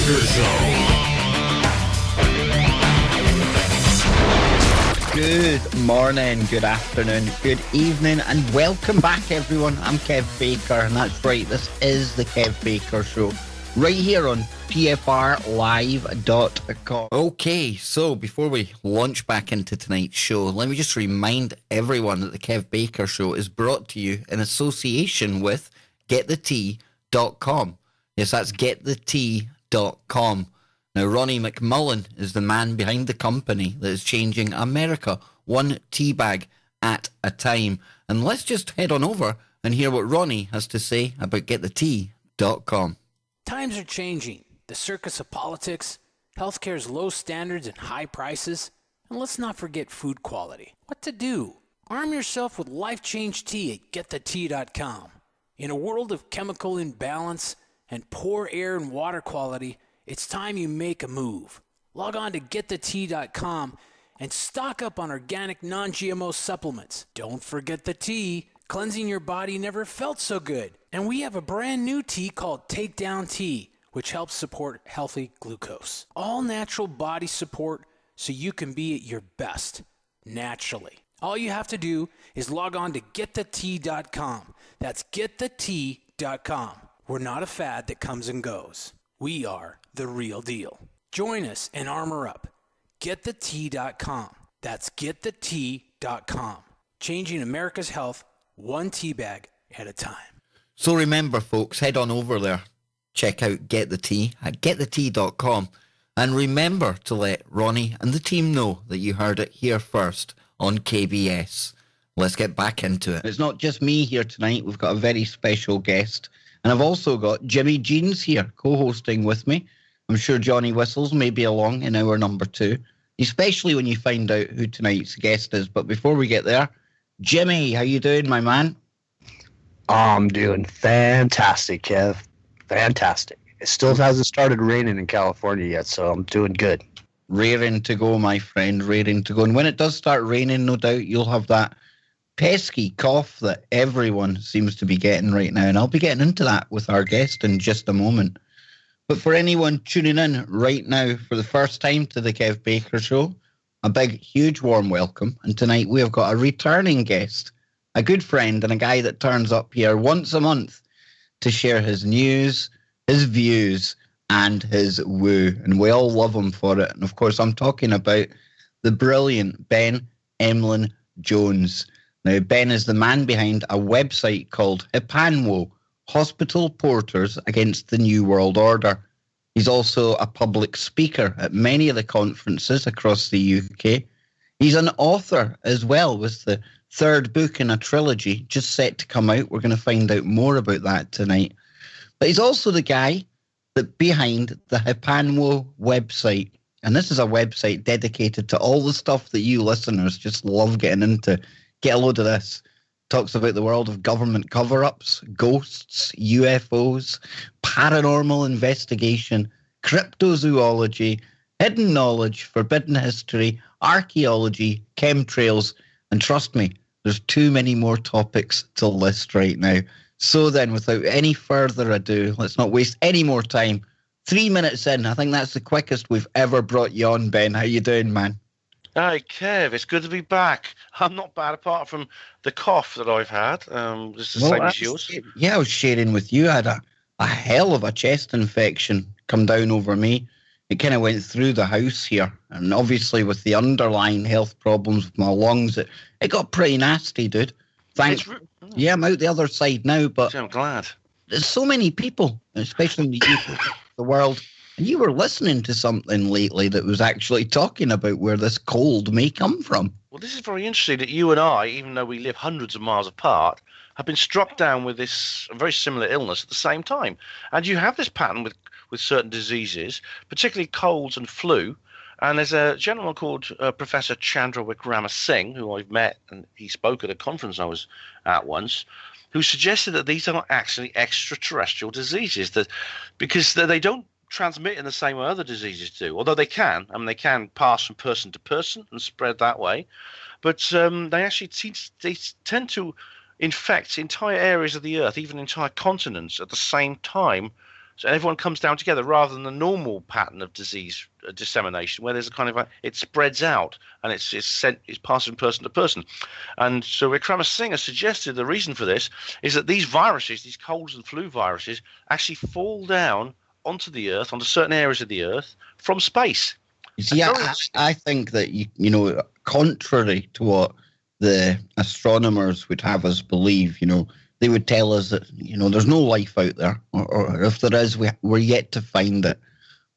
Baker Show. Good morning, good afternoon, good evening, and welcome back, everyone. I'm Kev Baker, and that's right, this is the Kev Baker Show, right here on pfrlive.com. Okay, so before we launch back into tonight's show, let me just remind everyone that the Kev Baker Show is brought to you in association with getthetea.com. Yes, that's getthetea.com. Now, Ronnie McMullen is the man behind the company that is changing America one tea bag at a time. And let's just head on over and hear what Ronnie has to say about getthetea.com. Times are changing. The circus of politics, healthcare's low standards and high prices, and let's not forget food quality. What to do? Arm yourself with life-change tea at getthetea.com. In a world of chemical imbalance and poor air and water quality, it's time you make a move. Log on to getthetea.com and stock up on organic non-GMO supplements. Don't forget the tea. Cleansing your body never felt so good. And we have a brand new tea called Takedown Tea, which helps support healthy glucose. All natural body support so you can be at your best, naturally. All you have to do is log on to getthetea.com. That's getthetea.com. We're not a fad that comes and goes. We are the real deal. Join us and armor up. GetTheTea.com. That's GetTheTea.com. Changing America's health one tea bag at a time. So remember, folks, head on over there. Check out Get The Tea at GetTheTea.com. And remember to let Ronnie and the team know that you heard it here first on KBS. Let's get back into it. It's not just me here tonight. We've got a very special guest. And I've also got Jimmy Jeans here co-hosting with me. I'm sure Johnny Whistles may be along in hour number 2, especially when you find out who tonight's guest is. But before we get there, Jimmy, how you doing, my man? I'm doing fantastic, Kev. Fantastic. It still hasn't started raining in California yet, so I'm doing good. Raring to go, my friend, raring to go. And when it does start raining, no doubt you'll have that pesky cough that everyone seems to be getting right now. And I'll be getting into that with our guest in just a moment. But for anyone tuning in right now for the first time to the Kev Baker Show, a big, huge, warm welcome. And tonight we have got a returning guest, a good friend and a guy that turns up here once a month to share his news, his views, and his woo. And we all love him for it. And of course, I'm talking about the brilliant Ben Emlyn-Jones. Now, Ben is the man behind a website called Hipanwo, Hospital Porters Against the New World Order. He's also a public speaker at many of the conferences across the UK. He's an author as well, with the third book in a trilogy just set to come out. We're going to find out more about that tonight. But he's also the guy that behind the Hipanwo website. And this is a website dedicated to all the stuff that you listeners just love getting into. Get a load of this. Talks about the world of government cover-ups, ghosts, UFOs, paranormal investigation, cryptozoology, hidden knowledge, forbidden history, archaeology, chemtrails, and trust me, there's too many more topics to list right now. So then, without any further ado, let's not waste any more time. 3 minutes in, I think that's the quickest we've ever brought you on, Ben. How you doing, man? Hi, Kev. It's good to be back. I'm not bad, apart from the cough that I've had. It's the same as yours. Yeah, I was sharing with you. I had a hell of a chest infection come down over me. It kind of went through the house here. And obviously with the underlying health problems with my lungs, it got pretty nasty, dude. Thanks. Yeah, I'm out the other side now, but I'm glad. There's so many people, especially in the UK, the world. And you were listening to something lately that was actually talking about where this cold may come from. Well, this is very interesting that you and I, even though we live hundreds of miles apart, have been struck down with this very similar illness at the same time. And you have this pattern with certain diseases, particularly colds and flu. And there's a gentleman called Professor Chandra Wickrama Singh, who I've met, and he spoke at a conference I was at once, who suggested that these are actually extraterrestrial diseases, because they don't transmit in the same way other diseases do, although they can. I mean, they can pass from person to person and spread that way, but they actually tend to infect entire areas of the earth, even entire continents, at the same time So everyone comes down together rather than the normal pattern of disease dissemination, where there's a kind of it spreads out and it's passed from person to person. And so Wickramasinghe has suggested the reason for this is that these viruses, these colds and flu viruses, actually fall down onto the Earth, onto certain areas of the Earth from space. You see, I think that, you know, contrary to what the astronomers would have us believe, you know, they would tell us that, you know, there's no life out there, or if there is, we're yet to find it.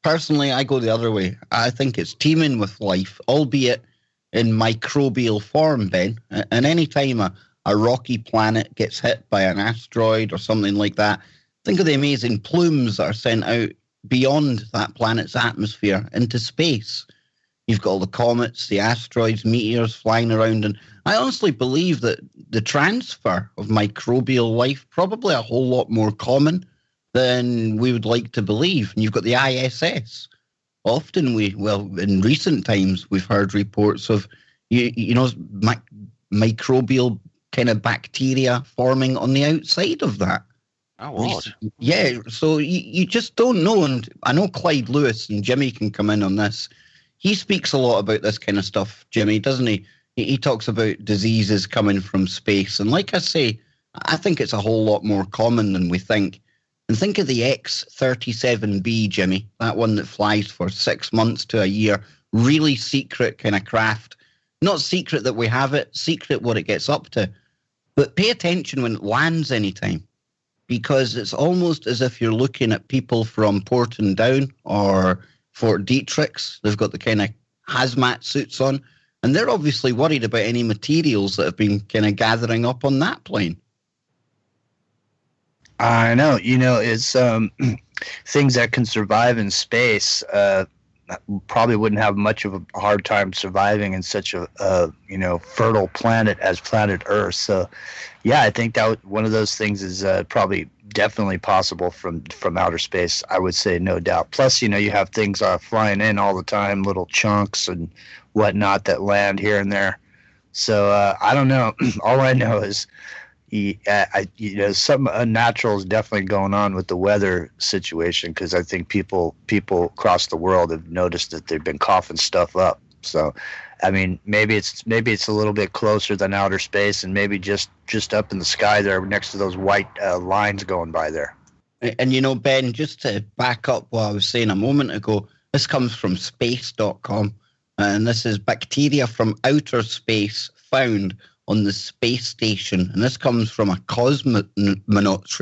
Personally, I go the other way. I think it's teeming with life, albeit in microbial form, Ben. And any time a rocky planet gets hit by an asteroid or something like that, think of the amazing plumes that are sent out beyond that planet's atmosphere into space. You've got all the comets, the asteroids, meteors flying around, and I honestly believe that the transfer of microbial life probably a whole lot more common than we would like to believe. And you've got the ISS. Often in recent times, we've heard reports of, microbial kind of bacteria forming on the outside of that. Oh, what? Yeah, so you just don't know. And I know Clyde Lewis, and Jimmy can come in on this. He speaks a lot about this kind of stuff, Jimmy, doesn't he? He talks about diseases coming from space. And like I say, I think it's a whole lot more common than we think. And think of the X-37B, Jimmy, that one that flies for 6 months to a year. Really secret kind of craft. Not secret that we have it, secret what it gets up to. But pay attention when it lands anytime, because it's almost as if you're looking at people from Porton Down or Fort Detrick's. They've got the kind of hazmat suits on, and they're obviously worried about any materials that have been kind of gathering up on that plane. I know. You know, it's things that can survive in space probably wouldn't have much of a hard time surviving in such a fertile planet as planet Earth. So, yeah, I think that one of those things is probably definitely possible from outer space. I would say, no doubt. Plus, you know, you have things flying in all the time, little chunks and whatnot that land here and there. So I don't know. All I know is, something unnatural is definitely going on with the weather situation, because I think people across the world have noticed that they've been coughing stuff up. So, I mean, maybe it's a little bit closer than outer space, and maybe just up in the sky there next to those white lines going by there. And, you know, Ben, just to back up what I was saying a moment ago, this comes from space.com, and this is bacteria from outer space found on the space station. And this comes from a cosmonauts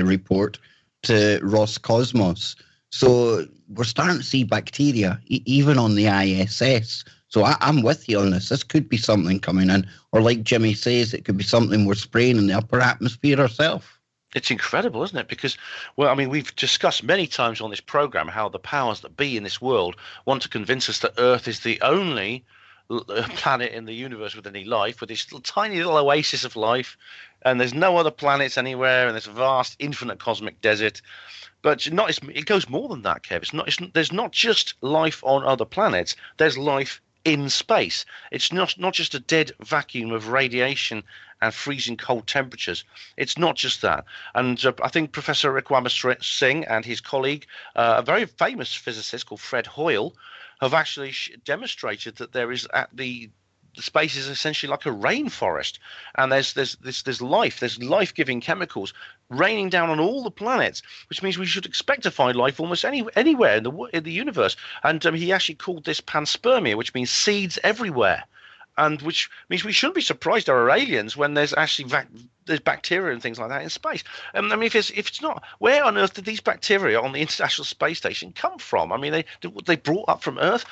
report to Roscosmos. So we're starting to see bacteria even on the ISS. So I'm with you on this. This could be something coming in. Or like Jimmy says, it could be something we're spraying in the upper atmosphere ourselves. It's incredible, isn't it? Because, well, I mean, we've discussed many times on this program how the powers that be in this world want to convince us that Earth is the only planet in the universe with any life, with this tiny little oasis of life, and there's no other planets anywhere, and this vast infinite cosmic desert. But it goes more than that, Kev. There's not just life on other planets, there's life in space. It's not just a dead vacuum of radiation and freezing cold temperatures. It's not just that. And I think Professor Wickramasinghe and his colleague, a very famous physicist called Fred Hoyle, have actually demonstrated that there is the space is essentially like a rainforest, and there's life-giving chemicals raining down on all the planets, which means we should expect to find life almost anywhere in the universe. And he actually called this panspermia, which means seeds everywhere. And which means we shouldn't be surprised there are aliens when there's actually there's bacteria and things like that in space. I mean, if it's not, where on earth did these bacteria on the International Space Station come from? I mean, they brought up from Earth.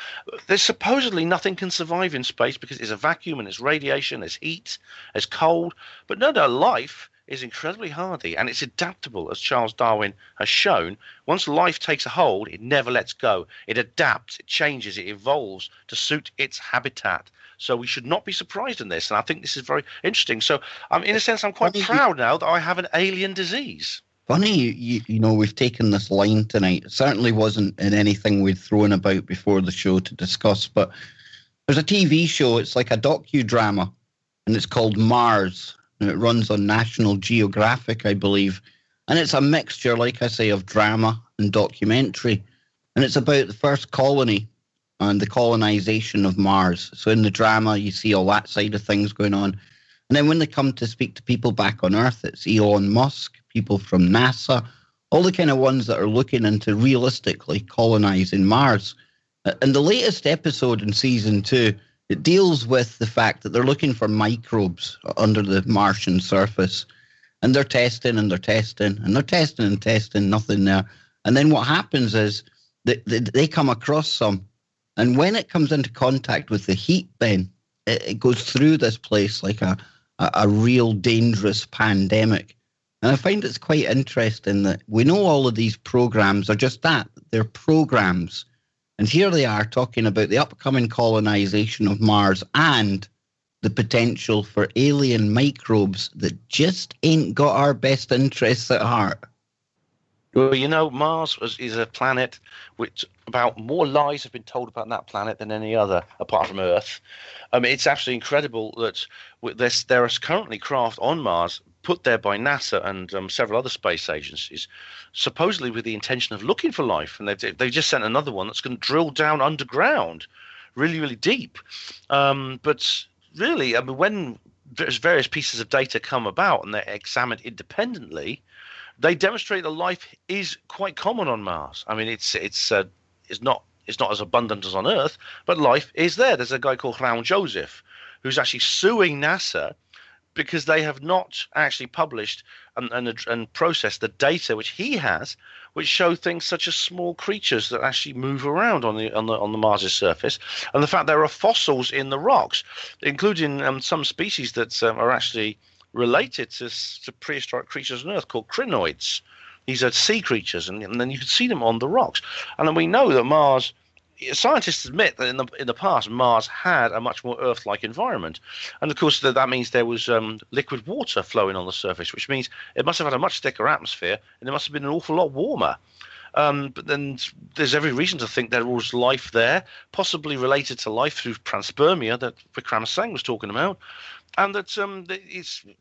There's supposedly nothing can survive in space because there's a vacuum and there's radiation, there's heat, there's cold. But no, life is incredibly hardy and it's adaptable, as Charles Darwin has shown. Once life takes a hold, it never lets go. It adapts, it changes, it evolves to suit its habitat. So we should not be surprised in this, and I think this is very interesting. So, in a sense, I'm quite proud now that I have an alien disease. Funny, you know, we've taken this line tonight. It certainly wasn't in anything we'd thrown about before the show to discuss, but there's a TV show. It's like a docudrama, and it's called Mars, and it runs on National Geographic, I believe. And it's a mixture, like I say, of drama and documentary. And it's about the first colony and the colonization of Mars. So in the drama, you see all that side of things going on. And then when they come to speak to people back on Earth, it's Elon Musk, people from NASA, all the kind of ones that are looking into realistically colonizing Mars. And the latest episode in season 2, it deals with the fact that they're looking for microbes under the Martian surface. And they're testing and they're testing and they're testing and testing, nothing there. And then what happens is they come across some. And when it comes into contact with the heat, Ben, it goes through this place like a real dangerous pandemic. And I find it's quite interesting that we know all of these programs are just that. They're programs. And here they are talking about the upcoming colonization of Mars and the potential for alien microbes that just ain't got our best interests at heart. Well, you know, Mars is a planet which about more lies have been told about that planet than any other, apart from Earth. I mean, it's absolutely incredible that there are currently craft on Mars put there by NASA and several other space agencies, supposedly with the intention of looking for life. And they've just sent another one that's going to drill down underground, really, really deep. But really, I mean, when various pieces of data come about and they're examined independently, they demonstrate that life is quite common on Mars. I mean, it's not as abundant as on Earth, but life is there. There's a guy called Raul Joseph who's actually suing NASA because they have not actually published and processed the data which he has, which show things such as small creatures that actually move around on the Mars's surface, and the fact there are fossils in the rocks, including some species that are actually related to prehistoric creatures on Earth called crinoids. These are sea creatures, and then you can see them on the rocks. And then we know that Mars, scientists admit that in the past Mars had a much more Earth-like environment, and of course that means there was liquid water flowing on the surface, which means it must have had a much thicker atmosphere, and it must have been an awful lot warmer. But then there's every reason to think there was life there, possibly related to life through panspermia that Vikram Singh was talking about. And that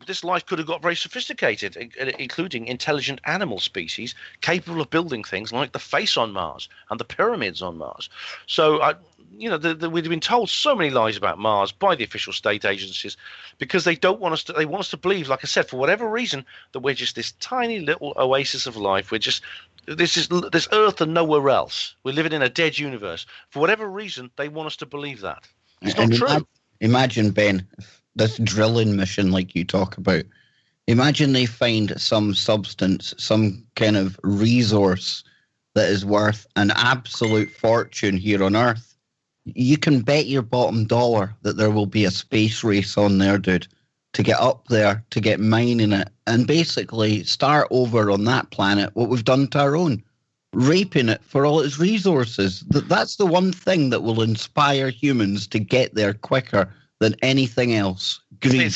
this life could have got very sophisticated, including intelligent animal species capable of building things like the face on Mars and the pyramids on Mars. So, we've been told so many lies about Mars by the official state agencies because they don't want us to. They want us to believe, like I said, for whatever reason, that we're just this tiny little oasis of life. We're just this Earth and nowhere else. We're living in a dead universe. For whatever reason, they want us to believe that. It's not true. Imagine, Ben, this drilling mission like you talk about, imagine they find some substance, some kind of resource that is worth an absolute fortune here on Earth. You can bet your bottom dollar that there will be a space race on there, dude, to get up there, to get mining it, and basically start over on that planet what we've done to our own, raping it for all its resources. That's the one thing that will inspire humans to get there quicker than anything else. Greed.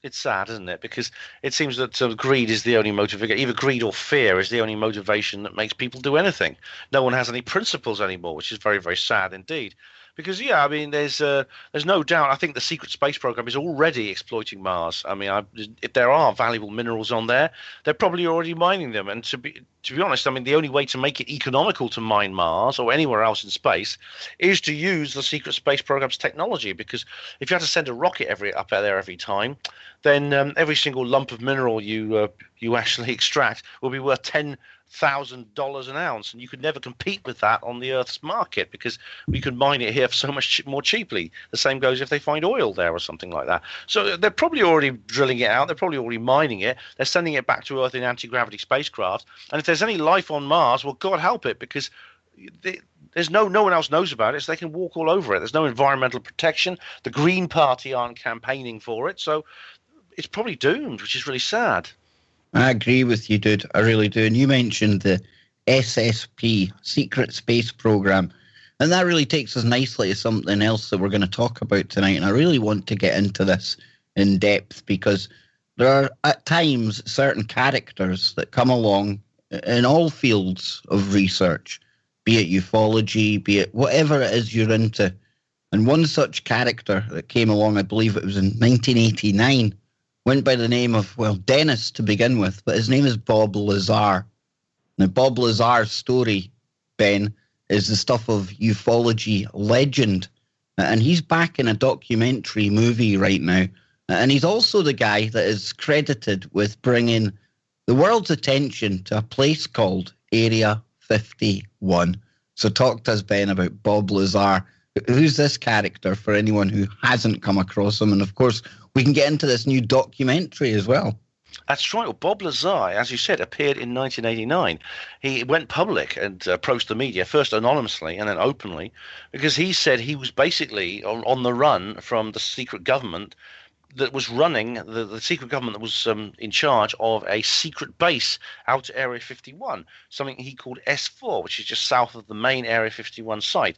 It's sad, isn't it? Because it seems that greed is the only motivation. Either greed or fear is the only motivation that makes people do anything. No one has any principles anymore, which is very, very sad indeed. Because, yeah, I mean, there's no doubt. I think the secret space program is already exploiting Mars. I mean, if there are valuable minerals on there, they're probably already mining them. And to be honest, I mean, the only way to make it economical to mine Mars or anywhere else in space is to use the secret space program's technology. Because if you have to send a rocket up there every time, then every single lump of mineral you actually extract will be worth $10,000 an ounce, and you could never compete with that on the Earth's market because we could mine it here for so much more cheaply. The same goes if they find oil there or something like that. So they're probably already drilling it out. They're probably already mining it. They're sending it back to Earth in anti-gravity spacecraft. And if there's any life on Mars, well, God help it, because there's no one else knows about it, so they can walk all over it. There's no environmental protection. The Green Party aren't campaigning for it, so it's probably doomed, which is really sad. I agree with you, dude. I really do. And you mentioned the SSP, Secret Space Program. And that really takes us nicely to something else that we're going to talk about tonight. And I really want to get into this in depth because there are at times certain characters that come along in all fields of research, be it ufology, be it whatever it is you're into. And one such character that came along, I believe it was in 1989, went by the name of, well, Dennis to begin with, but his name is Bob Lazar. Now, Bob Lazar's story, Ben, is the stuff of ufology legend. And he's back in a documentary movie right now. And he's also the guy that is credited with bringing the world's attention to a place called Area 51. So talk to us, Ben, about Bob Lazar. Who's this character for anyone who hasn't come across him? And, of course, we can get into this new documentary as well. That's right. Well, Bob Lazar, as you said, appeared in 1989. He went public and approached the media, first anonymously and then openly, because he said he was basically on the run from the secret government that was running, the secret government that was in charge of a secret base out to Area 51, something he called S4, which is just south of the main Area 51 site.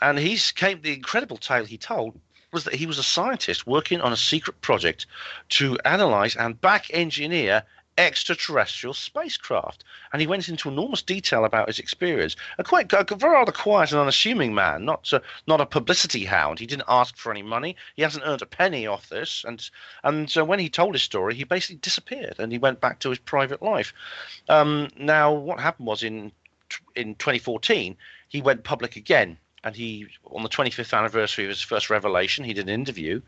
And the incredible tale he told was that he was a scientist working on a secret project to analyze and back engineer extraterrestrial spacecraft. And he went into enormous detail about his experience. A very rather quiet and unassuming man, not a publicity hound. He didn't ask for any money. He hasn't earned a penny off this. And so when he told his story, he basically disappeared and he went back to his private life. Now, what happened was in 2014, he went public again. And he, on the 25th anniversary of his first revelation, he did an interview.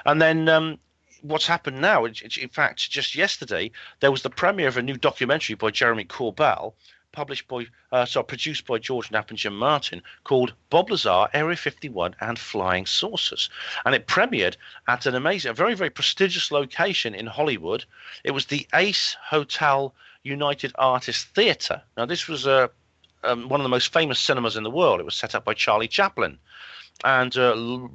And then what's happened now, in fact, just yesterday, there was the premiere of a new documentary by Jeremy Corbell, produced by George Knapp and Jim Martin, called Bob Lazar, Area 51 and Flying Saucers. And it premiered at a very, very prestigious location in Hollywood. It was the Ace Hotel United Artists Theatre. Now, this was one of the most famous cinemas in the world. It was set up by Charlie Chaplin. And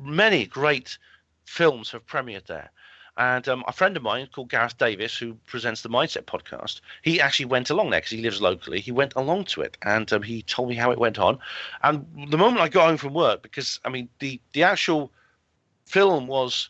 many great films have premiered there. And a friend of mine called Gareth Davis, who presents the Mindset podcast, he actually went along there because he lives locally. He went along to it, and he told me how it went on. And the moment I got home from work, because, I mean, the actual film was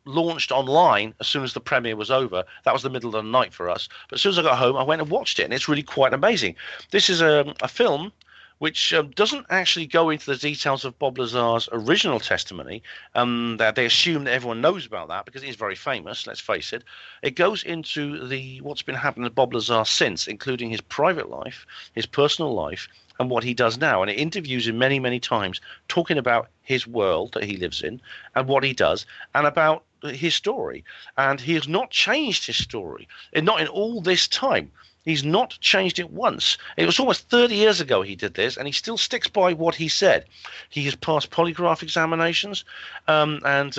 launched online as soon as the premiere was over. That was the middle of the night for us. But as soon as I got home, I went and watched it, and it's really quite amazing. This is a film which doesn't actually go into the details of Bob Lazar's original testimony. That they assume that everyone knows about that because it is very famous, let's face it. It goes into what's been happening to Bob Lazar since, including his private life, his personal life, and what he does now. And it interviews him many, many times, talking about his world that he lives in and what he does and about his story. And he has not changed his story, and not in all this time. He's not changed it once. It was almost 30 years ago he did this, and he still sticks by what he said. He has passed polygraph examinations, and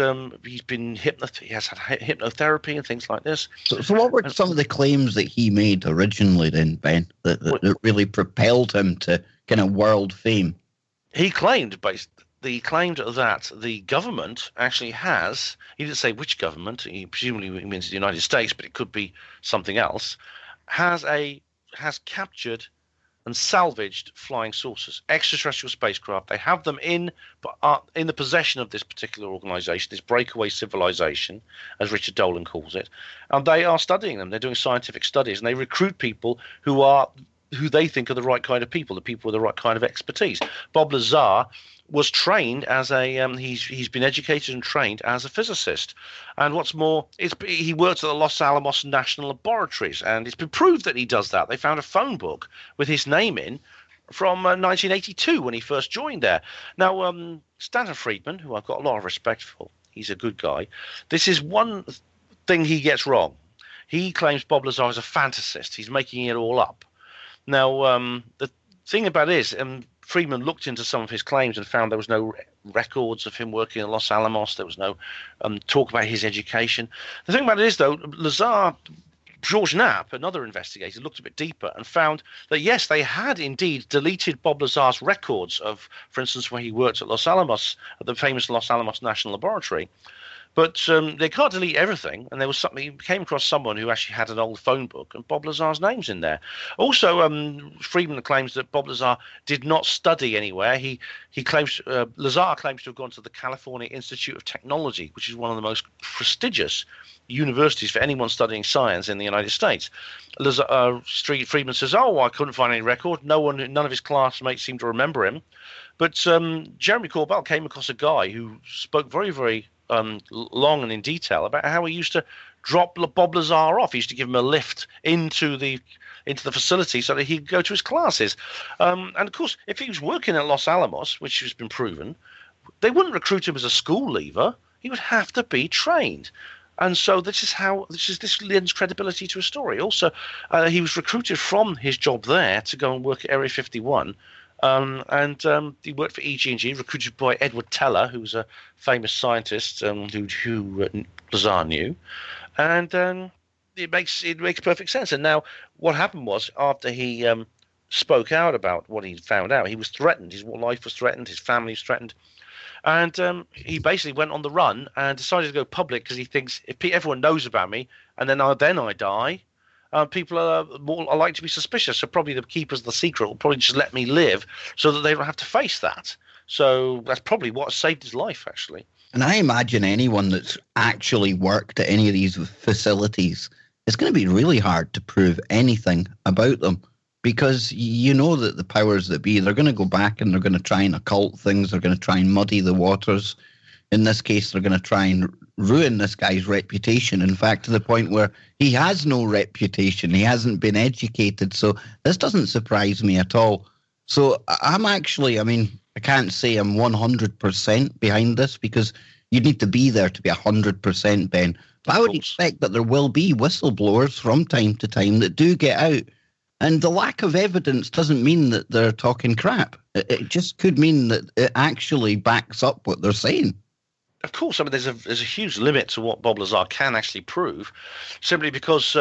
he's been he has had hypnotherapy and things like this. So what were some of the claims that he made originally then, Ben, that really propelled him to kind of world fame? He claimed that the government actually has, he didn't say which government, he presumably means the United States, but it could be something else, has captured and salvaged flying saucers, extraterrestrial spacecraft. They have them in the possession of this particular organization, this breakaway civilization, as Richard Dolan calls it, and they are studying them. They're doing scientific studies, and they recruit people who they think are the right kind of people, the people with the right kind of expertise. Bob Lazar was trained as he's been educated and trained as a physicist, and what's more, he worked at the Los Alamos National Laboratories, and it's been proved that he does that. They found a phone book with his name in from 1982 when he first joined there. Now, Stanton Friedman, who I've got a lot of respect for, he's a good guy. This is one thing he gets wrong. He claims Bob Lazar is a fantasist. He's making it all up. Now, the thing about it is, Friedman looked into some of his claims and found there was no records of him working in Los Alamos. There was no talk about his education. The thing about it is, though, Lazar, George Knapp, another investigator, looked a bit deeper and found that, yes, they had indeed deleted Bob Lazar's records of, for instance, where he worked at Los Alamos, at the famous Los Alamos National Laboratory. But they can't delete everything, and there was something. He came across someone who actually had an old phone book, and Bob Lazar's name's in there. Also, Friedman claims that Bob Lazar did not study anywhere. Lazar claims to have gone to the California Institute of Technology, which is one of the most prestigious universities for anyone studying science in the United States. Friedman says, "Oh, I couldn't find any record. None of his classmates seem to remember him." But Jeremy Corbell came across a guy who spoke very, very long and in detail about how he used to drop Bob Lazar off. He used to give him a lift into the facility so that he could go to his classes. And of course, if he was working at Los Alamos, which has been proven, they wouldn't recruit him as a school leaver. He would have to be trained. And so this lends credibility to a story. Also, he was recruited from his job there to go and work at Area 51. And he worked for EG&G, recruited by Edward Teller, who was a famous scientist who Lazar knew. And it makes perfect sense. And now what happened was, after he spoke out about what he'd found out, he was threatened. His life was threatened. His family was threatened. And he basically went on the run and decided to go public because he thinks if everyone knows about me and then I die, people are likely to be suspicious. So probably the keepers of the secret will probably just let me live so that they don't have to face that. So that's probably what saved his life, actually. And I imagine anyone that's actually worked at any of these facilities, it's going to be really hard to prove anything about them. Because you know that the powers that be, they're going to go back and they're going to try and occult things. They're going to try and muddy the waters. In this case, they're going to try and ruin this guy's reputation. In fact, to the point where he has no reputation. He hasn't been educated. So this doesn't surprise me at all. So I'm actually, I can't say I'm 100% behind this because you need to be there to be 100%, Ben. But I would expect that there will be whistleblowers from time to time that do get out. And the lack of evidence doesn't mean that they're talking crap. It just could mean that it actually backs up what they're saying. Of course, there's a huge limit to what Bob Lazar can actually prove, simply because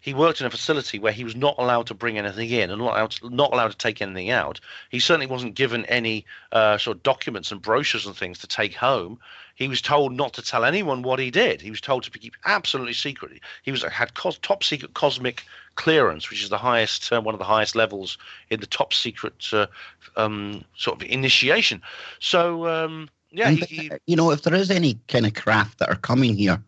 he worked in a facility where he was not allowed to bring anything in and not allowed to take anything out. He certainly wasn't given any sort of documents and brochures and things to take home. He was told not to tell anyone what he did. He was told to keep absolutely secret. He had top secret cosmic clearance, which is the highest, one of the highest levels in the top secret sort of initiation. So. Yeah, if there is any kind of craft that are coming here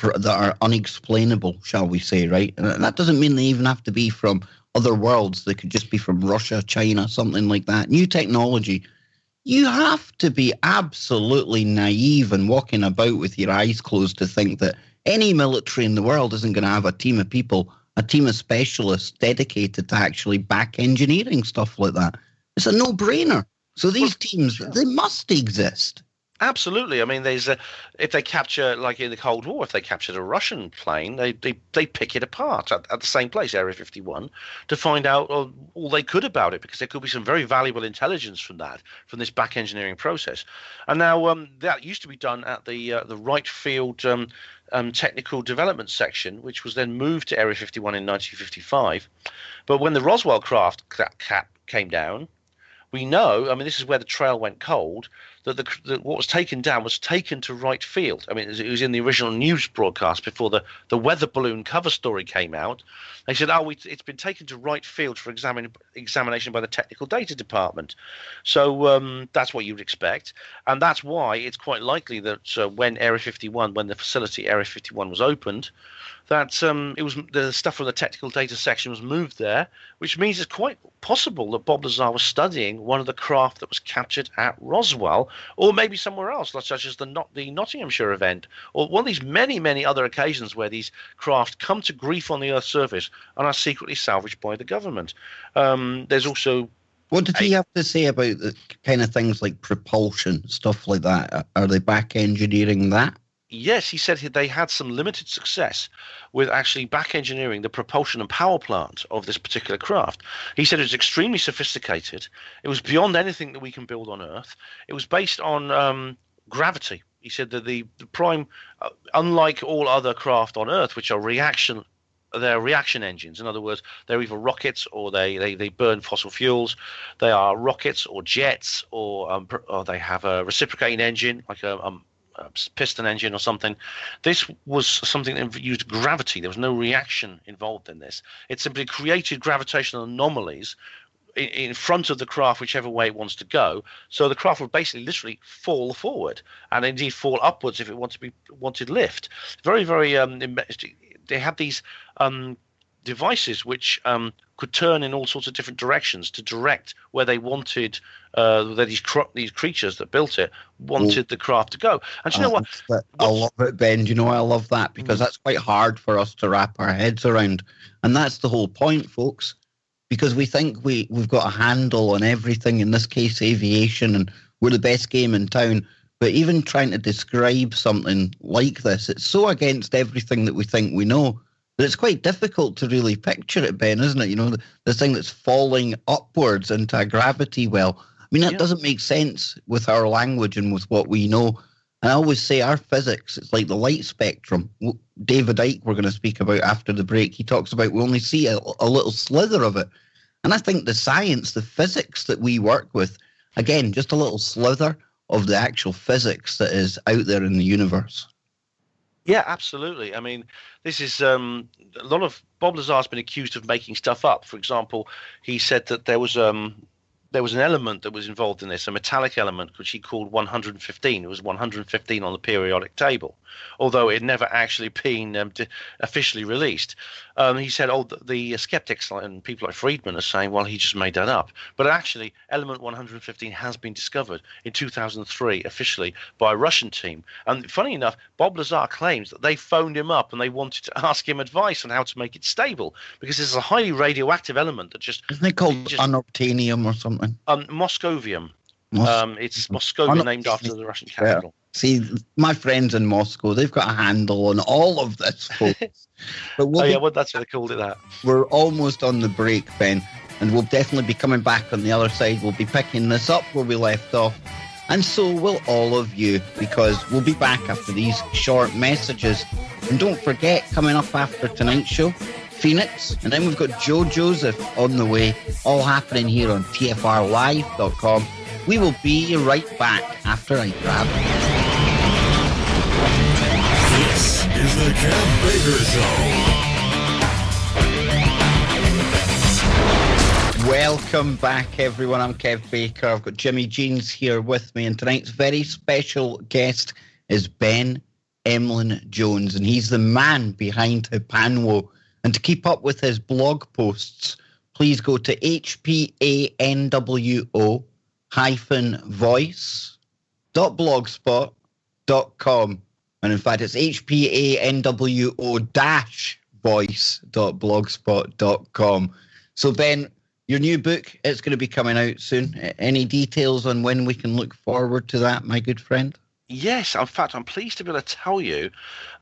that are unexplainable, shall we say, right? And that doesn't mean they even have to be from other worlds. They could just be from Russia, China, something like that. New technology. You have to be absolutely naive and walking about with your eyes closed to think that any military in the world isn't going to have a team of people, a team of specialists dedicated to actually back engineering stuff like that. It's a no-brainer. So these teams, they must exist. Absolutely. There's if they capture, like in the Cold War, if they captured a Russian plane, they pick it apart at the same place, Area 51, to find out all they could about it, because there could be some very valuable intelligence from this back engineering process. And now that used to be done at the Wright Field Technical Development Section, which was then moved to Area 51 in 1955. But when the Roswell craft came down, we know, this is where the trail went cold, that what was taken down was taken to Wright Field. It was in the original news broadcast before the weather balloon cover story came out. They said, it's been taken to Wright Field for examination by the Technical Data Department. So that's what you'd expect. And that's why it's quite likely that when the facility Area 51 was opened, that it was the stuff from the technical data section was moved there, which means it's quite possible that Bob Lazar was studying one of the craft that was captured at Roswell, or maybe somewhere else, such as the Nottinghamshire event, or one of these many, many other occasions where these craft come to grief on the Earth's surface and are secretly salvaged by the government. There's also... What did he have to say about the kind of things like propulsion, stuff like that? Are they back engineering that? Yes, he said they had some limited success with actually back engineering the propulsion and power plant of this particular craft. He said it was extremely sophisticated. It was beyond anything that we can build on Earth. It was based on gravity. He said that the prime, unlike all other craft on Earth, which are reaction engines. In other words, they're either rockets or they burn fossil fuels. They are rockets or jets, or they have a reciprocating engine, like a piston engine or something. This was something that used gravity. There was no reaction involved in this. It simply created gravitational anomalies in front of the craft, whichever way it wants to go. So the craft would basically literally fall forward, and indeed fall upwards if it wanted lift. Very, very. They had these devices which could turn in all sorts of different directions to direct where they wanted where these creatures that built it wanted the craft to go. And do you know what? I love it, Ben. Do you know why I love that? Because that's quite hard for us to wrap our heads around. And that's the whole point, folks. Because we think we've got a handle on everything, in this case aviation, and we're the best game in town. But even trying to describe something like this, it's so against everything that we think we know that it's quite difficult to really picture it, Ben, isn't it? You know, the thing that's falling upwards into a gravity well. I mean, that doesn't make sense with our language and with what we know. And I always say our physics, it's like the light spectrum. David Icke, we're going to speak about after the break, he talks about we only see a little slither of it. And I think the science, the physics that we work with, again, just a little slither of the actual physics that is out there in the universe. Yeah, absolutely. I mean, this is a lot of Bob Lazar has been accused of making stuff up. For example, he said that there was an element that was involved in this, a metallic element, which he called 115. It was 115 on the periodic table, although it had never actually been officially released. He said, the skeptics and people like Friedman are saying, well, he just made that up. But actually, element 115 has been discovered in 2003 officially by a Russian team. And funny enough, Bob Lazar claims that they phoned him up and they wanted to ask him advice on how to make it stable, because it's a highly radioactive element that just... Isn't it called unobtainium or something? Moscovium. It's Moscovia, named after the Russian capital. Yeah. See, my friends in Moscow, they've got a handle on all of this, folks. But that's why they called it that. We're almost on the break, Ben, and we'll definitely be coming back on the other side. We'll be picking this up where we left off, and so will all of you, because we'll be back after these short messages. And don't forget, coming up after tonight's show, Phoenix, and then we've got Joe Joseph on the way, all happening here on TFRLive.com. We will be right back after I grab it. This is the Kev Baker Show. Welcome back, everyone. I'm Kev Baker. I've got Jimmy Jeans here with me, and tonight's very special guest is Ben Emlyn-Jones, and he's the man behind Hypanwo. And to keep up with his blog posts, please go to hpanwo-voice.blogspot.com. And in fact, it's hpanwo-voice.blogspot.com. So, Ben, your new book, it's going to be coming out soon. Any details on when we can look forward to that, my good friend? Yes, in fact, I'm pleased to be able to tell you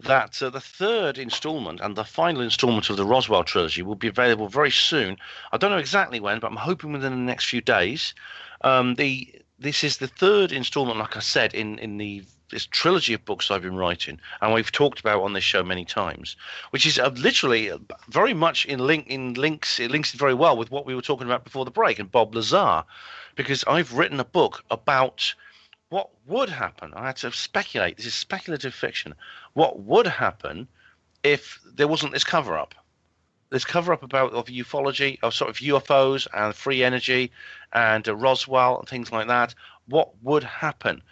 that the third installment and the final installment of the Roswell trilogy will be available very soon. I don't know exactly when, but I'm hoping within the next few days. This is the third installment, like I said, in this trilogy of books I've been writing, and we've talked about on this show many times, which is literally very much it links very well with what we were talking about before the break and Bob Lazar, because I've written a book about what would happen. I had to speculate. This is speculative fiction. What would happen if there wasn't this cover-up? This cover-up of ufology, of sort of UFOs and free energy and Roswell and things like that. What would happen?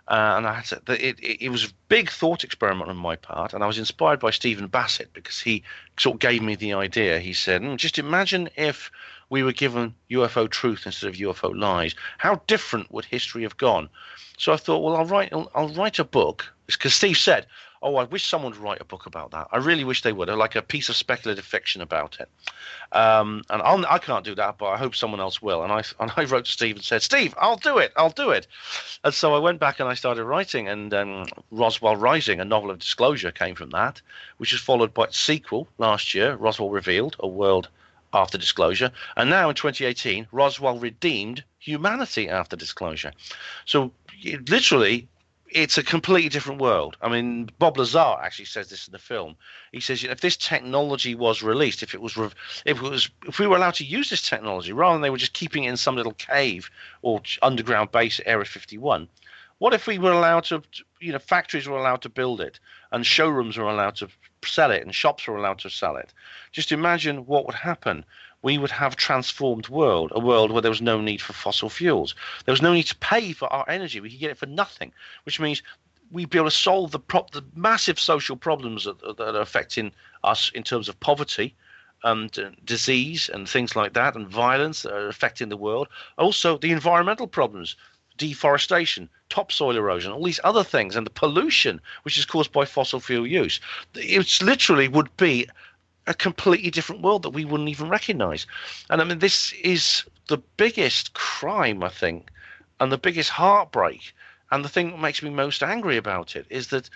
And I had to, it was a big thought experiment on my part, and I was inspired by Stephen Bassett because he sort of gave me the idea. He said, just imagine if we were given UFO truth instead of UFO lies. How different would history have gone? So I thought, well, I'll write a book. Because Steve said, I wish someone would write a book about that. I really wish they would, like a piece of speculative fiction about it. And I can't do that, but I hope someone else will. And I wrote to Steve and said, Steve, I'll do it. And so I went back and I started writing, and Roswell Rising, a novel of disclosure, came from that, which was followed by its sequel last year, Roswell Revealed, A World After Disclosure. And now in 2018, Roswell Redeemed, Humanity After Disclosure. So literally, it's a completely different world. I mean, Bob Lazar actually says this in the film. He says, if this technology was released, if we were allowed to use this technology rather than they were just keeping it in some little cave or underground base at Area 51, what if we were allowed to, factories were allowed to build it, and showrooms were allowed to sell it, and shops were allowed to sell it? Just imagine what would happen. We would have a transformed world, a world where there was no need for fossil fuels. There was no need to pay for our energy. We could get it for nothing, which means we'd be able to solve the massive social problems that are affecting us in terms of poverty disease and things like that, and violence that are affecting the world. Also, the environmental problems, deforestation, topsoil erosion, all these other things, and the pollution which is caused by fossil fuel use. It literally would be a completely different world that we wouldn't even recognize. And I mean, this is the biggest crime, I think, and the biggest heartbreak. And the thing that makes me most angry about it is that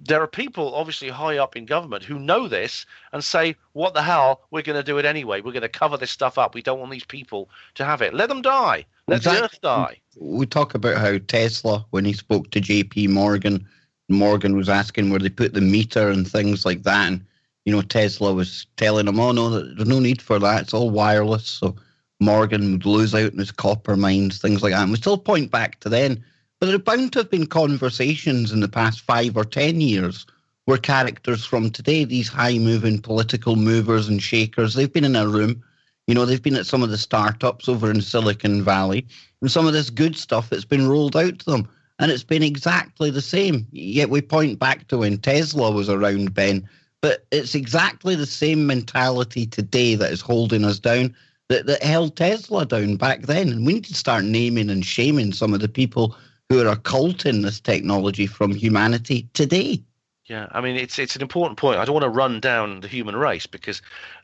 there are people obviously high up in government who know this and say, what the hell, we're going to do it anyway. We're going to cover this stuff up. We don't want these people to have it. Let them die. Let the earth die. We talk about how Tesla, when he spoke to JP Morgan, Morgan was asking where they put the meter and things like that. And, you know, Tesla was telling him, oh, no, there's no need for that. It's all wireless. So Morgan would lose out in his copper mines, things like that. And we still point back to then. But there are bound to have been conversations in the past 5 or 10 years where characters from today, these high-moving political movers and shakers, they've been in a room. You know, they've been at some of the startups over in Silicon Valley, and some of this good stuff that's been rolled out to them. And it's been exactly the same. Yet we point back to when Tesla was around, Ben. But it's exactly the same mentality today that is holding us down, that held Tesla down back then. And we need to start naming and shaming some of the people who are occulting this technology from humanity today. Yeah, I mean, it's an important point. I don't want to run down the human race because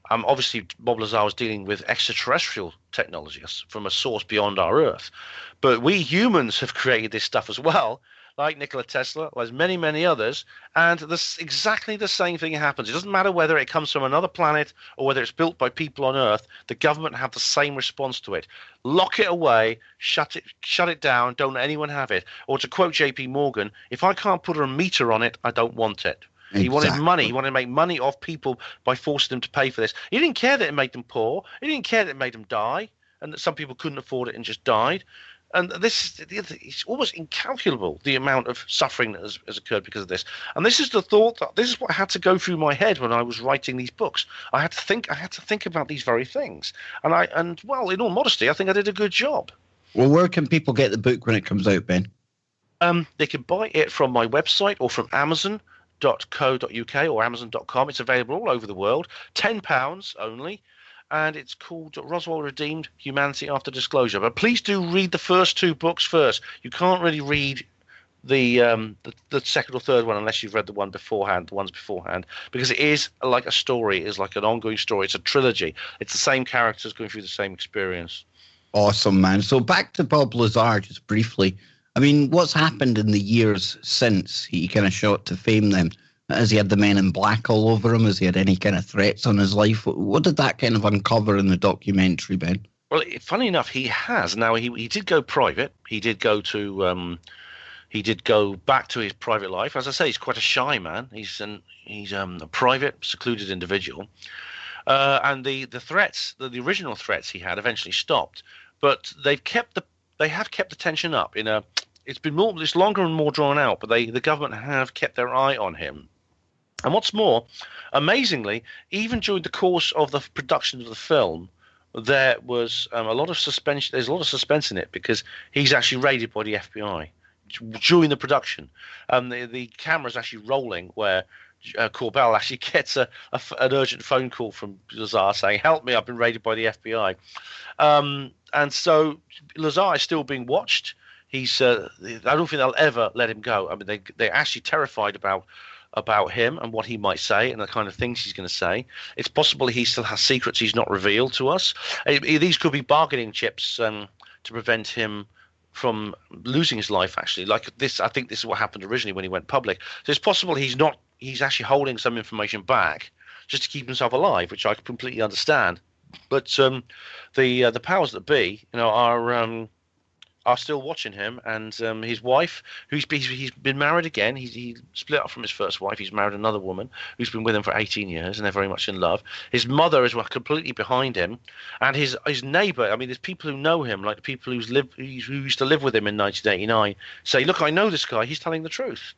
obviously Bob Lazar was dealing with extraterrestrial technology from a source beyond our Earth. But we humans have created this stuff as well, like Nikola Tesla, as many, many others. And exactly the same thing happens. It doesn't matter whether it comes from another planet or whether it's built by people on Earth. The government have the same response to it. Lock it away, shut it down, don't let anyone have it. Or to quote JP Morgan, if I can't put a meter on it, I don't want it. Exactly. He wanted money. He wanted to make money off people by forcing them to pay for this. He didn't care that it made them poor. He didn't care that it made them die and that some people couldn't afford it and just died. And it's almost incalculable, the amount of suffering that has occurred because of this. And this is the thought that this is what had to go through my head when I was writing these books. I had to think about these very things. And well, in all modesty, I think I did a good job. Well, where can people get the book when it comes out, Ben? They can buy it from my website or from Amazon.co.uk or Amazon.com. It's available all over the world. £10 only. And it's called Roswell Redeemed, Humanity After Disclosure. But please do read the first 2 books first. You can't really read the second or third one unless you've read the ones beforehand, because it is like a story. It is like an ongoing story. It's a trilogy. It's the same characters going through the same experience. Awesome, man. So back to Bob Lazar, just briefly. I mean, what's happened in the years since he kind of shot to fame then? Has he had the Men in Black all over him? Has he had any kind of threats on his life? What did that kind of uncover in the documentary, Ben? Well, funny enough, he has. Now, he did go private. He did go back to his private life. As I say, he's quite a shy man. He's a private, secluded individual. And the threats, the original threats he had, eventually stopped. But they have kept the tension up. It's longer and more drawn out. But the government have kept their eye on him. And what's more, amazingly, even during the course of the production of the film, there was a lot of suspense. There's a lot of suspense in it because he's actually raided by the FBI during the production. The camera's actually rolling where Corbell actually gets an urgent phone call from Lazar saying, "Help me! I've been raided by the FBI." And so Lazar is still being watched. I don't think they'll ever let him go. I mean, they're actually terrified about him and what he might say and the kind of things he's going to say. It's possible he still has secrets he's not revealed to us. These could be bargaining chips to prevent him from losing his life, actually. Like this, I think this is what happened originally when he went public. So it's possible he's actually holding some information back just to keep himself alive, which I completely understand. But the powers that be, are still watching him, and his wife, he's been married again. He split up from his first wife. He's married another woman who's been with him for 18 years, and they're very much in love. His mother is completely behind him, and his neighbor. I mean, there's people who know him, like the people who used to live with him in 1989, say, "Look, I know this guy. He's telling the truth."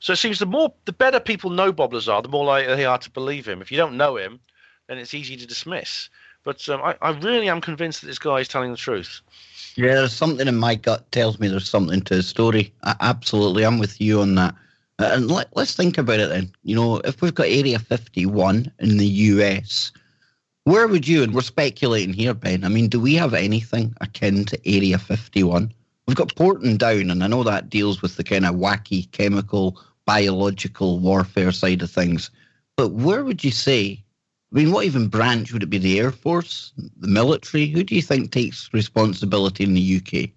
So it seems the better people know Bob Lazar, the more likely they are to believe him. If you don't know him, then it's easy to dismiss. But I really am convinced that this guy is telling the truth. Yeah, there's something in my gut tells me there's something to his story. Absolutely, I'm with you on that. And let's think about it then. If we've got Area 51 in the US, Where would you, and we're speculating here, Ben, I mean, do we have anything akin to Area 51? We've got Porton Down, and I know that deals with the kind of wacky chemical, biological warfare side of things. But where would you say, I mean, what even branch would it be? The Air Force? The military? Who do you think takes responsibility in the UK?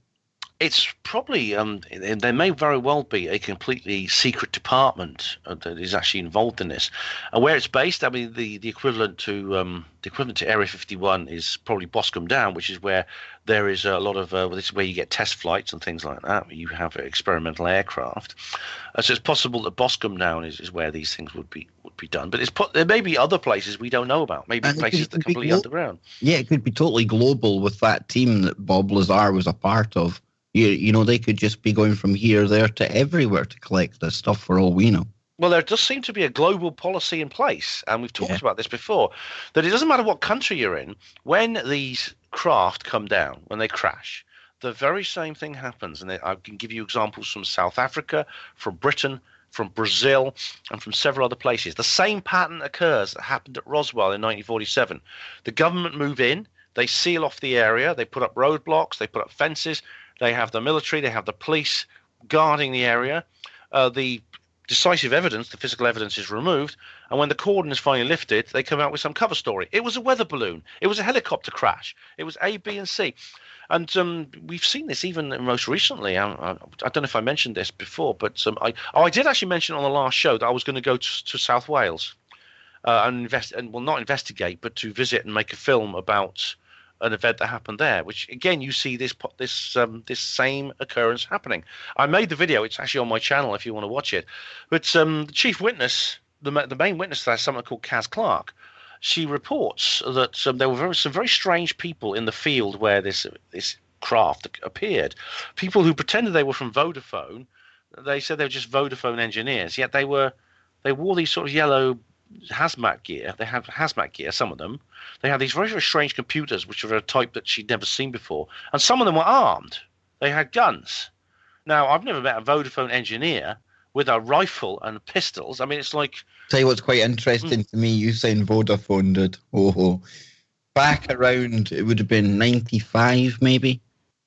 It's probably there may very well be a completely secret department that is actually involved in this, and where it's based. I mean, the equivalent to Area 51 is probably Boscombe Down, which is where there is a lot of this is where you get test flights and things like that. Where you have experimental aircraft, so it's possible that Boscombe Down is where these things would be done. But there may be other places we don't know about. Maybe places that are completely underground. Yeah, it could be totally global with that team that Bob Lazar was a part of. You know, they could just be going from here, there to everywhere to collect this stuff for all we know. Well, there does seem to be a global policy in place, and we've talked about this before, that it doesn't matter what country you're in, when these craft come down, when they crash, the very same thing happens. And I can give you examples from South Africa, from Britain, from Brazil, and from several other places. The same pattern occurs that happened at Roswell in 1947. The government move in, they seal off the area, they put up roadblocks, they put up fences. They have the military, they have the police guarding the area. The decisive evidence, the physical evidence, is removed. And when the cordon is finally lifted, they come out with some cover story. It was a weather balloon. It was a helicopter crash. It was A, B, and C. And we've seen this even most recently. I don't know if I mentioned this before, but I did actually mention on the last show that I was going to go to South Wales and not investigate, but to visit and make a film about an event that happened there, which again you see this same occurrence happening. I made the video; it's actually on my channel if you want to watch it. But the chief witness, the main witness to that, someone called Kaz Clark, she reports that there were some very strange people in the field where this craft appeared. People who pretended they were from Vodafone. They said they were just Vodafone engineers, yet they wore these sort of yellow hazmat gear. They have hazmat gear, some of them. They have these very, very strange computers, which are a type that she'd never seen before. And some of them were armed. They had guns. Now, I've never met a Vodafone engineer with a rifle and pistols. I mean, it's like... Tell you what's quite interesting to me, you saying Vodafone did. Back around, it would have been 95 maybe.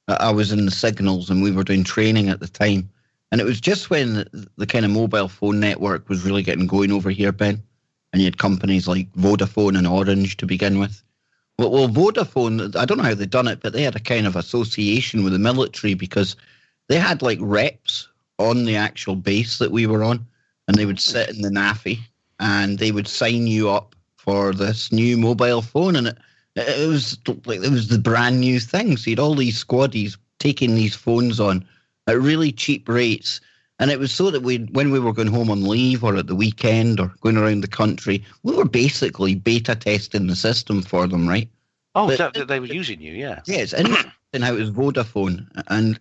I was in the signals and we were doing training at the time. And it was just when the kind of mobile phone network was really getting going over here, Ben. And you had companies like Vodafone and Orange to begin with. Well, Vodafone, I don't know how they'd done it, but they had a kind of association with the military because they had like reps on the actual base that we were on, and they would sit in the NAFI and they would sign you up for this new mobile phone. And it was the brand new thing. So you had all these squaddies taking these phones on at really cheap rates. And it was so that when we were going home on leave or at the weekend or going around the country, we were basically beta testing the system for them, right? Oh, they were using you, yeah. Yeah, it's interesting how it was Vodafone. And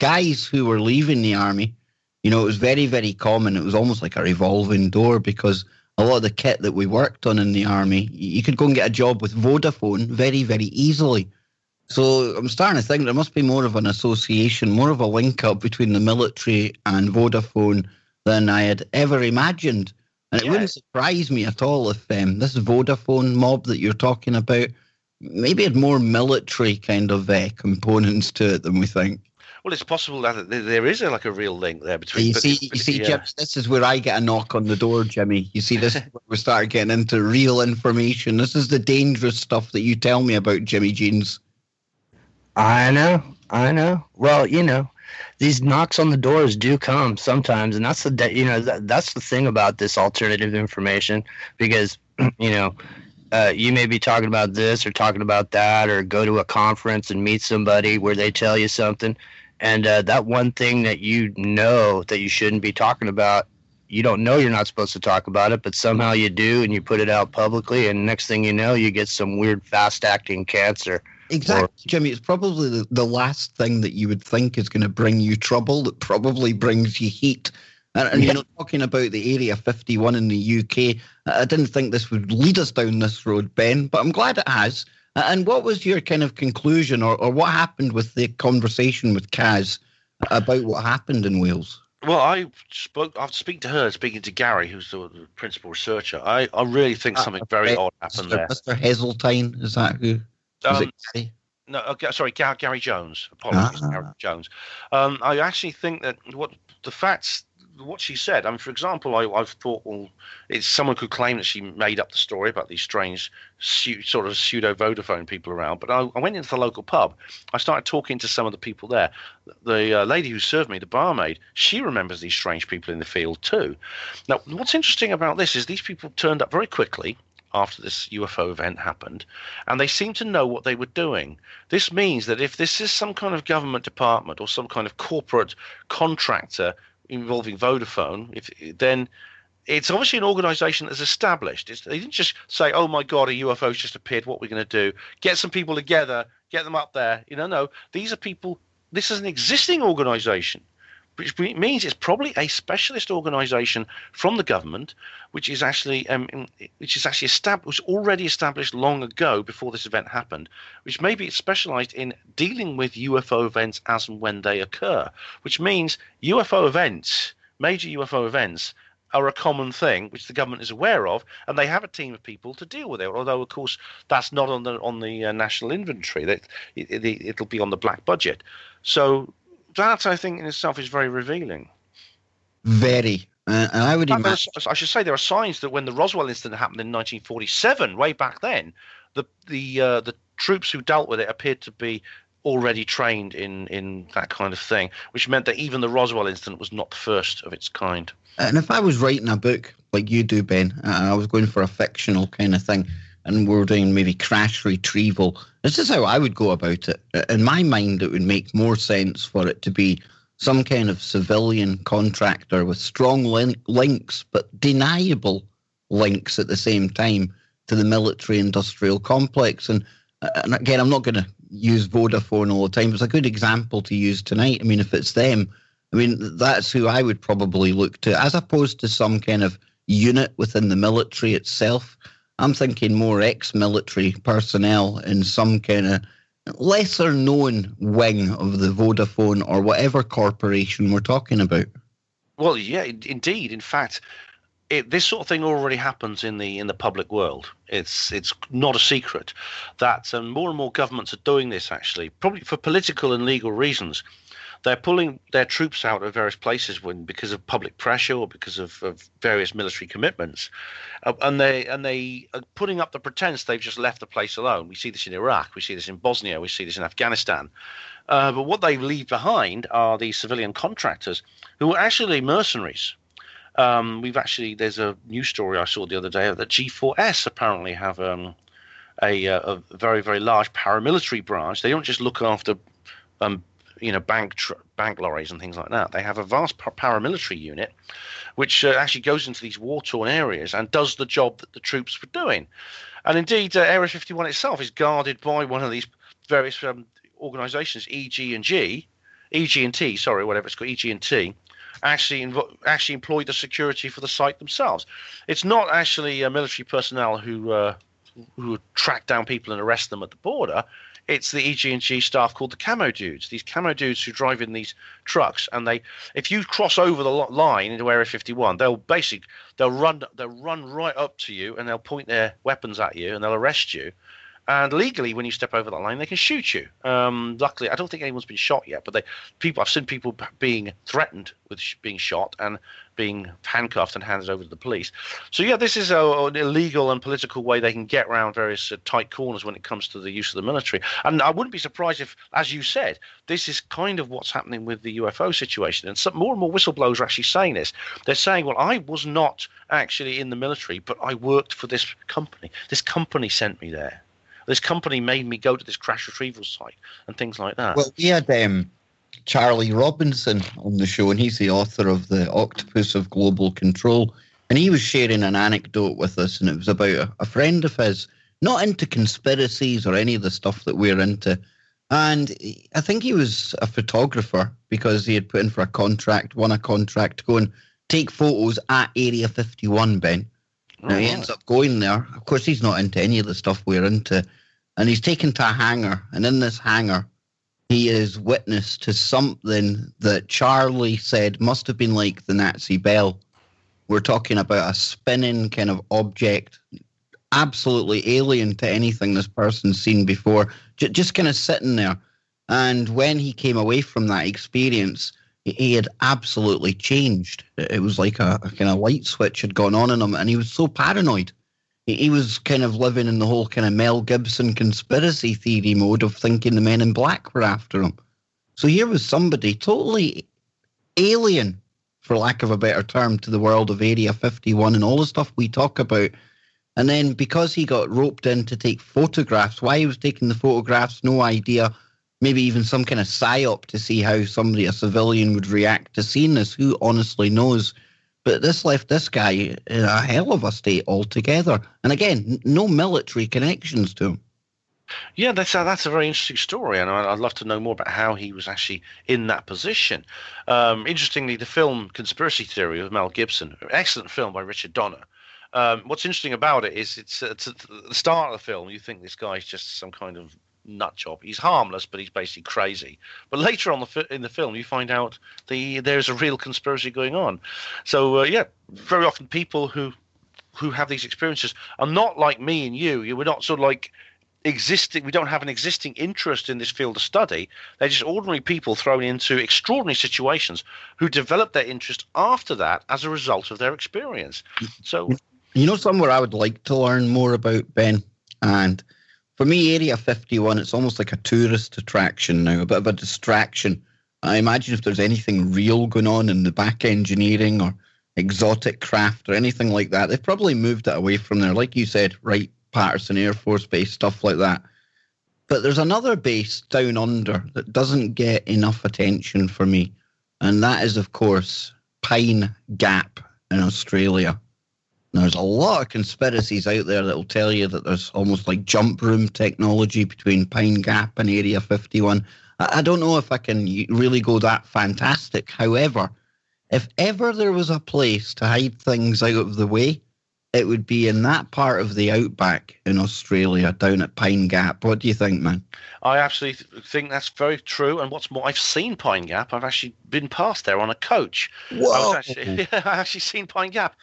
guys who were leaving the army, you know, it was very, very common. It was almost like a revolving door because a lot of the kit that we worked on in the army, you could go and get a job with Vodafone very, very easily. So I'm starting to think there must be more of an association, more of a link-up between the military and Vodafone than I had ever imagined. And it wouldn't surprise me at all if this Vodafone mob that you're talking about maybe had more military kind of components to it than we think. Well, it's possible that there is a real link there between. You see, Jim, this is where I get a knock on the door, Jimmy. You see, this is where we start getting into real information. This is the dangerous stuff that you tell me about, Jimmy Jeans. I know. Well, you know, these knocks on the doors do come sometimes, and that's that's the thing about this alternative information, because you know, you may be talking about this or talking about that, or go to a conference and meet somebody where they tell you something, and that one thing that you know that you shouldn't be talking about, you don't know you're not supposed to talk about it, but somehow you do, and you put it out publicly, and next thing you know, you get some weird fast-acting cancer. Exactly, Jimmy. It's probably the last thing that you would think is going to bring you trouble that probably brings you heat. And you know, talking about the Area 51 in the UK, I didn't think this would lead us down this road, Ben, but I'm glad it has. And what was your kind of conclusion or what happened with the conversation with Kaz about what happened in Wales? Well, I've speaking to her, speaking to Gary, who's the principal researcher. I really think something very odd happened there. Mr. Heseltine, is that who? Was it Gary? No, okay, sorry, Gary Jones. Apologies, Gary Jones. I actually think that what she said. I mean, for example, I've thought, well, someone could claim that she made up the story about these strange sort of pseudo Vodafone people around. But I went into the local pub. I started talking to some of the people there. The lady who served me, the barmaid, she remembers these strange people in the field too. Now, what's interesting about this is these people turned up very quickly after this UFO event happened, and they seem to know what they were doing. This means that if this is some kind of government department or some kind of corporate contractor involving Vodafone, then it's obviously an organization that's established. They didn't just say, oh my God, a UFO's just appeared, what we're going to do, get some people together, get them up there. No, these are people, this is an existing organization, which means it's probably a specialist organization from the government, which is actually was already established long ago before this event happened, which maybe it's specialized in dealing with UFO events as and when they occur, which means major UFO events are a common thing which the government is aware of, and they have a team of people to deal with it. Although, of course, that's not on the national inventory. That it'll be on the black budget. So that, I think, in itself is very revealing. Very. And I would imagine. I should say there are signs that when the Roswell incident happened in 1947, way back then, the troops who dealt with it appeared to be already trained in that kind of thing, which meant that even the Roswell incident was not the first of its kind. And if I was writing a book like you do, Ben, I was going for a fictional kind of thing, and we were doing maybe crash retrieval, this is how I would go about it. In my mind, it would make more sense for it to be some kind of civilian contractor with strong links, but deniable links at the same time to the military-industrial complex. And again, I'm not going to use Vodafone all the time. It's a good example to use tonight. I mean, if it's them, I mean, that's who I would probably look to, as opposed to some kind of unit within the military itself. I'm thinking more ex-military personnel in some kind of lesser-known wing of the Vodafone or whatever corporation we're talking about. Well, yeah, indeed. In fact, this sort of thing already happens in the public world. It's not a secret that more and more governments are doing this, actually, probably for political and legal reasons. They're pulling their troops out of various places because of public pressure or because of various military commitments, and they are putting up the pretense they've just left the place alone. We see this in Iraq, we see this in Bosnia, we see this in Afghanistan. But what they leave behind are these civilian contractors who are actually mercenaries. There's a news story I saw the other day that G4S apparently have a very, very large paramilitary branch. They don't just look after bank lorries and things like that. They have a vast paramilitary unit which actually goes into these war-torn areas and does the job that the troops were doing. And indeed, Area 51 itself is guarded by one of these various organizations, EG&T, whatever it's called, EG&T, actually employ the security for the site themselves. It's not actually military personnel who track down people and arrest them at the border. It's the EG&G staff called the Camo Dudes. These Camo Dudes who drive in these trucks, and if you cross over the line into Area 51, they'll run right up to you and they'll point their weapons at you and they'll arrest you. And legally, when you step over that line, they can shoot you. Luckily, I don't think anyone's been shot yet, but I've seen people being threatened with being shot and being handcuffed and handed over to the police. So yeah, this is an illegal and political way they can get around various tight corners when it comes to the use of the military. And I wouldn't be surprised if, as you said, this is kind of what's happening with the UFO situation. And more and more whistleblowers are actually saying this. They're saying, well, I was not actually in the military, but I worked for this company. This company sent me there. This company made me go to this crash retrieval site and things like that. Well, we had Charlie Robinson on the show, and he's the author of The Octopus of Global Control. And he was sharing an anecdote with us, and it was about a friend of his, not into conspiracies or any of the stuff that we're into. And I think he was a photographer because he had put in for won a contract to go and take photos at Area 51, Ben. Now, he ends up going there. Of course, he's not into any of the stuff we're into. And he's taken to a hangar. And in this hangar, he is witness to something that Charlie said must have been like the Nazi bell. We're talking about a spinning kind of object, absolutely alien to anything this person's seen before, just kind of sitting there. And when he came away from that experience, he had absolutely changed. It was like a kind of light switch had gone on in him, and he was so paranoid. He was kind of living in the whole kind of Mel Gibson conspiracy theory mode of thinking the Men in Black were after him. So here was somebody totally alien, for lack of a better term, to the world of Area 51 and all the stuff we talk about. And then because he got roped in to take photographs, why he was taking the photographs, no idea. Maybe even some kind of psyop to see how somebody, a civilian, would react to seeing this. Who honestly knows? But this left this guy in a hell of a state altogether. And again, no military connections to him. Yeah, that's a very interesting story, and I'd love to know more about how he was actually in that position. Interestingly, the film Conspiracy Theory with Mel Gibson, excellent film by Richard Donner. What's interesting about it is it's at the start of the film, you think this guy's just some kind of nut job. He's harmless, but he's basically crazy. But later on in the film, you find out there's a real conspiracy going on. So very often people who have these experiences are not like me and you. We're not sort of like existing. We don't have an existing interest in this field of study. They're just ordinary people thrown into extraordinary situations who develop their interest after that as a result of their experience. So, somewhere I would like to learn more about, Ben, and for me, Area 51, it's almost like a tourist attraction now, a bit of a distraction. I imagine if there's anything real going on in the back engineering or exotic craft or anything like that, they've probably moved it away from there. Like you said, right, Patterson Air Force Base, stuff like that. But there's another base down under that doesn't get enough attention for me, and that is, of course, Pine Gap in Australia. There's a lot of conspiracies out there that will tell you that there's almost like jump room technology between Pine Gap and Area 51. I don't know if I can really go that fantastic. However, if ever there was a place to hide things out of the way, it would be in that part of the outback in Australia, down at Pine Gap. What do you think, man? I absolutely think that's very true. And what's more, I've seen Pine Gap. I've actually been past there on a coach. Whoa! I actually seen Pine Gap.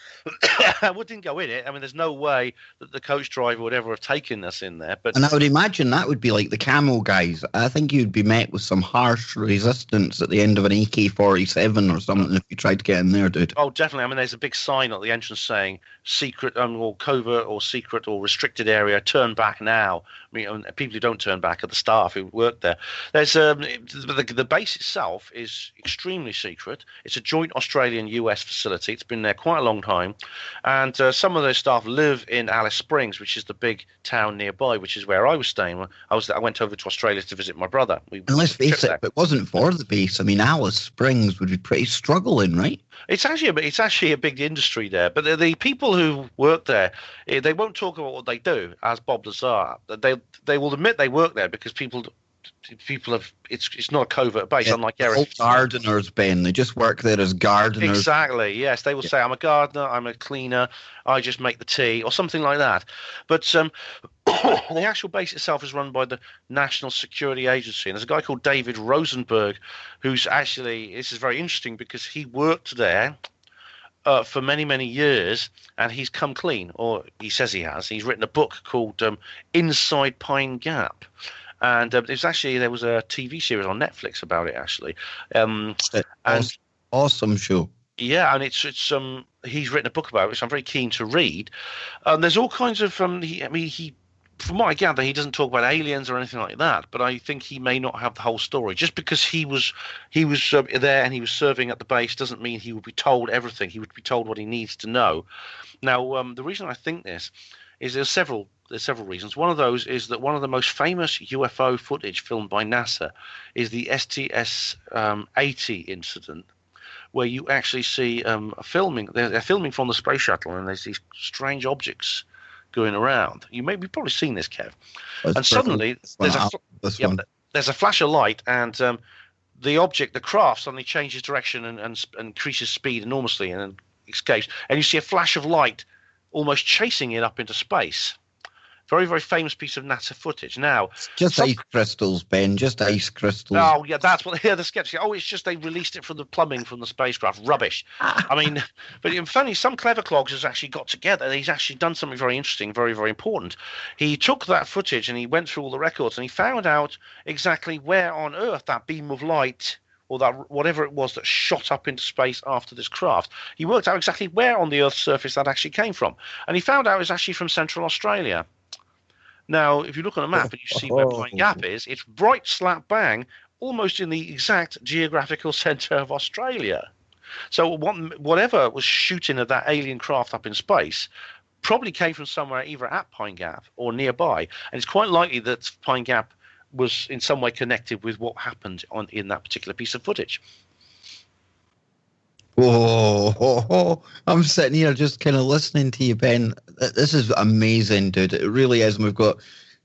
I didn't go in it. I mean, there's no way that the coach driver would ever have taken us in there. But and I would imagine that would be like the camo guys. I think you'd be met with some harsh resistance at the end of an AK-47 or something if you tried to get in there, dude. Oh, definitely. I mean, there's a big sign at the entrance saying secret or covert or secret or restricted area, turn back now. I mean, people who don't turn back are the staff who work there. There's the base itself is extremely secret. It's a joint Australian-US facility. It's been there quite a long time, and some of their staff live in Alice Springs, which is the big town nearby, which is where I was staying. I went over to Australia to visit my brother. And let's face it, if it wasn't for the base, I mean, Alice Springs would be pretty struggling, right? It's actually a big industry there, but the people who work there, they won't talk about what they do as Bob Lazar. They will admit they work there because people have it's not a covert base, unlike Eric. Gardeners, Ben. They just work there as gardeners. Exactly. Yes, they will say, "I'm a gardener. I'm a cleaner. I just make the tea," or something like that. But the actual base itself is run by the National Security Agency, and there's a guy called David Rosenberg, who's actually, this is very interesting because he worked there for many, many years, and he's come clean, or he says he has. He's written a book called Inside Pine Gap. And there was a TV series on Netflix about it, actually. Awesome show. Yeah, and it's he's written a book about it, which I'm very keen to read. There's all kinds of he from what I gather, he doesn't talk about aliens or anything like that. But I think he may not have the whole story. Just because he was there and he was serving at the base doesn't mean he would be told everything. He would be told what he needs to know. Now, the reason I think this is there's several reasons. One of those is that one of the most famous UFO footage filmed by NASA is the STS-80 incident, where you actually see filming. They're filming from the space shuttle, and there's these strange objects going around. You've probably seen this, Kev. And suddenly there's a flash of light, and the craft suddenly changes direction and increases speed enormously and escapes. And you see a flash of light almost chasing it up into space. Very, very famous piece of NASA footage. Now, Just ice crystals, Ben. Just ice crystals. oh yeah, that's what. Yeah, the skeptics. Oh, it's just they released it from the plumbing from the spacecraft. Rubbish. I mean, but funny, some clever clogs has actually got together. He's actually done something very interesting, very, very important. He took that footage and he went through all the records and he found out exactly where on Earth that beam of light, or that whatever it was that shot up into space after this craft. He worked out exactly where on the Earth's surface that actually came from. And he found out it was actually from Central Australia. Now, if you look on a map and you see where Pine Gap is, it's right slap bang, almost in the exact geographical centre of Australia. So whatever was shooting at that alien craft up in space probably came from somewhere either at Pine Gap or nearby. And it's quite likely that Pine Gap was in some way connected with what happened in that particular piece of footage. Oh, I'm sitting here just kind of listening to you, Ben. This is amazing, dude. It really is. And we've got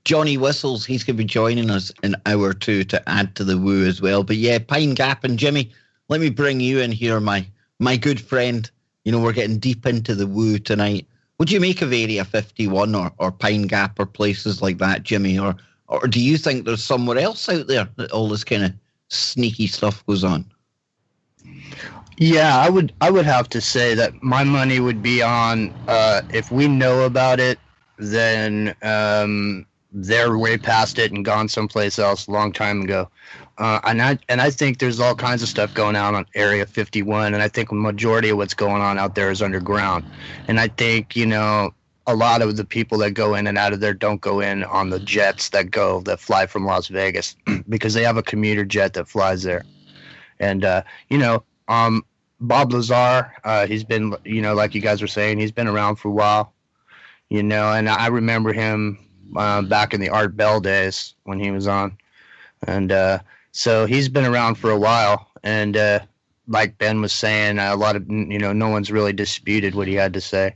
Johnny Whistles. He's going to be joining us in hour 2 to add to the woo as well. But yeah, Pine Gap and Jimmy, let me bring you in here, my good friend. You know, we're getting deep into the woo tonight. What do you make of Area 51 or Pine Gap or places like that, Jimmy? Or do you think there's somewhere else out there that all this kind of sneaky stuff goes on? Yeah, I would have to say that my money would be on if we know about it, then they're way past it and gone someplace else a long time ago. And I think there's all kinds of stuff going on Area 51, and I think the majority of what's going on out there is underground. And I think, you know, a lot of the people that go in and out of there don't go in on the jets that fly from Las Vegas because they have a commuter jet that flies there. And you know, Bob Lazar, he's been, you know, like you guys were saying, he's been around for a while, you know, and I remember him back in the Art Bell days when he was on. And so he's been around for a while. And like Ben was saying, a lot of, you know, no one's really disputed what he had to say.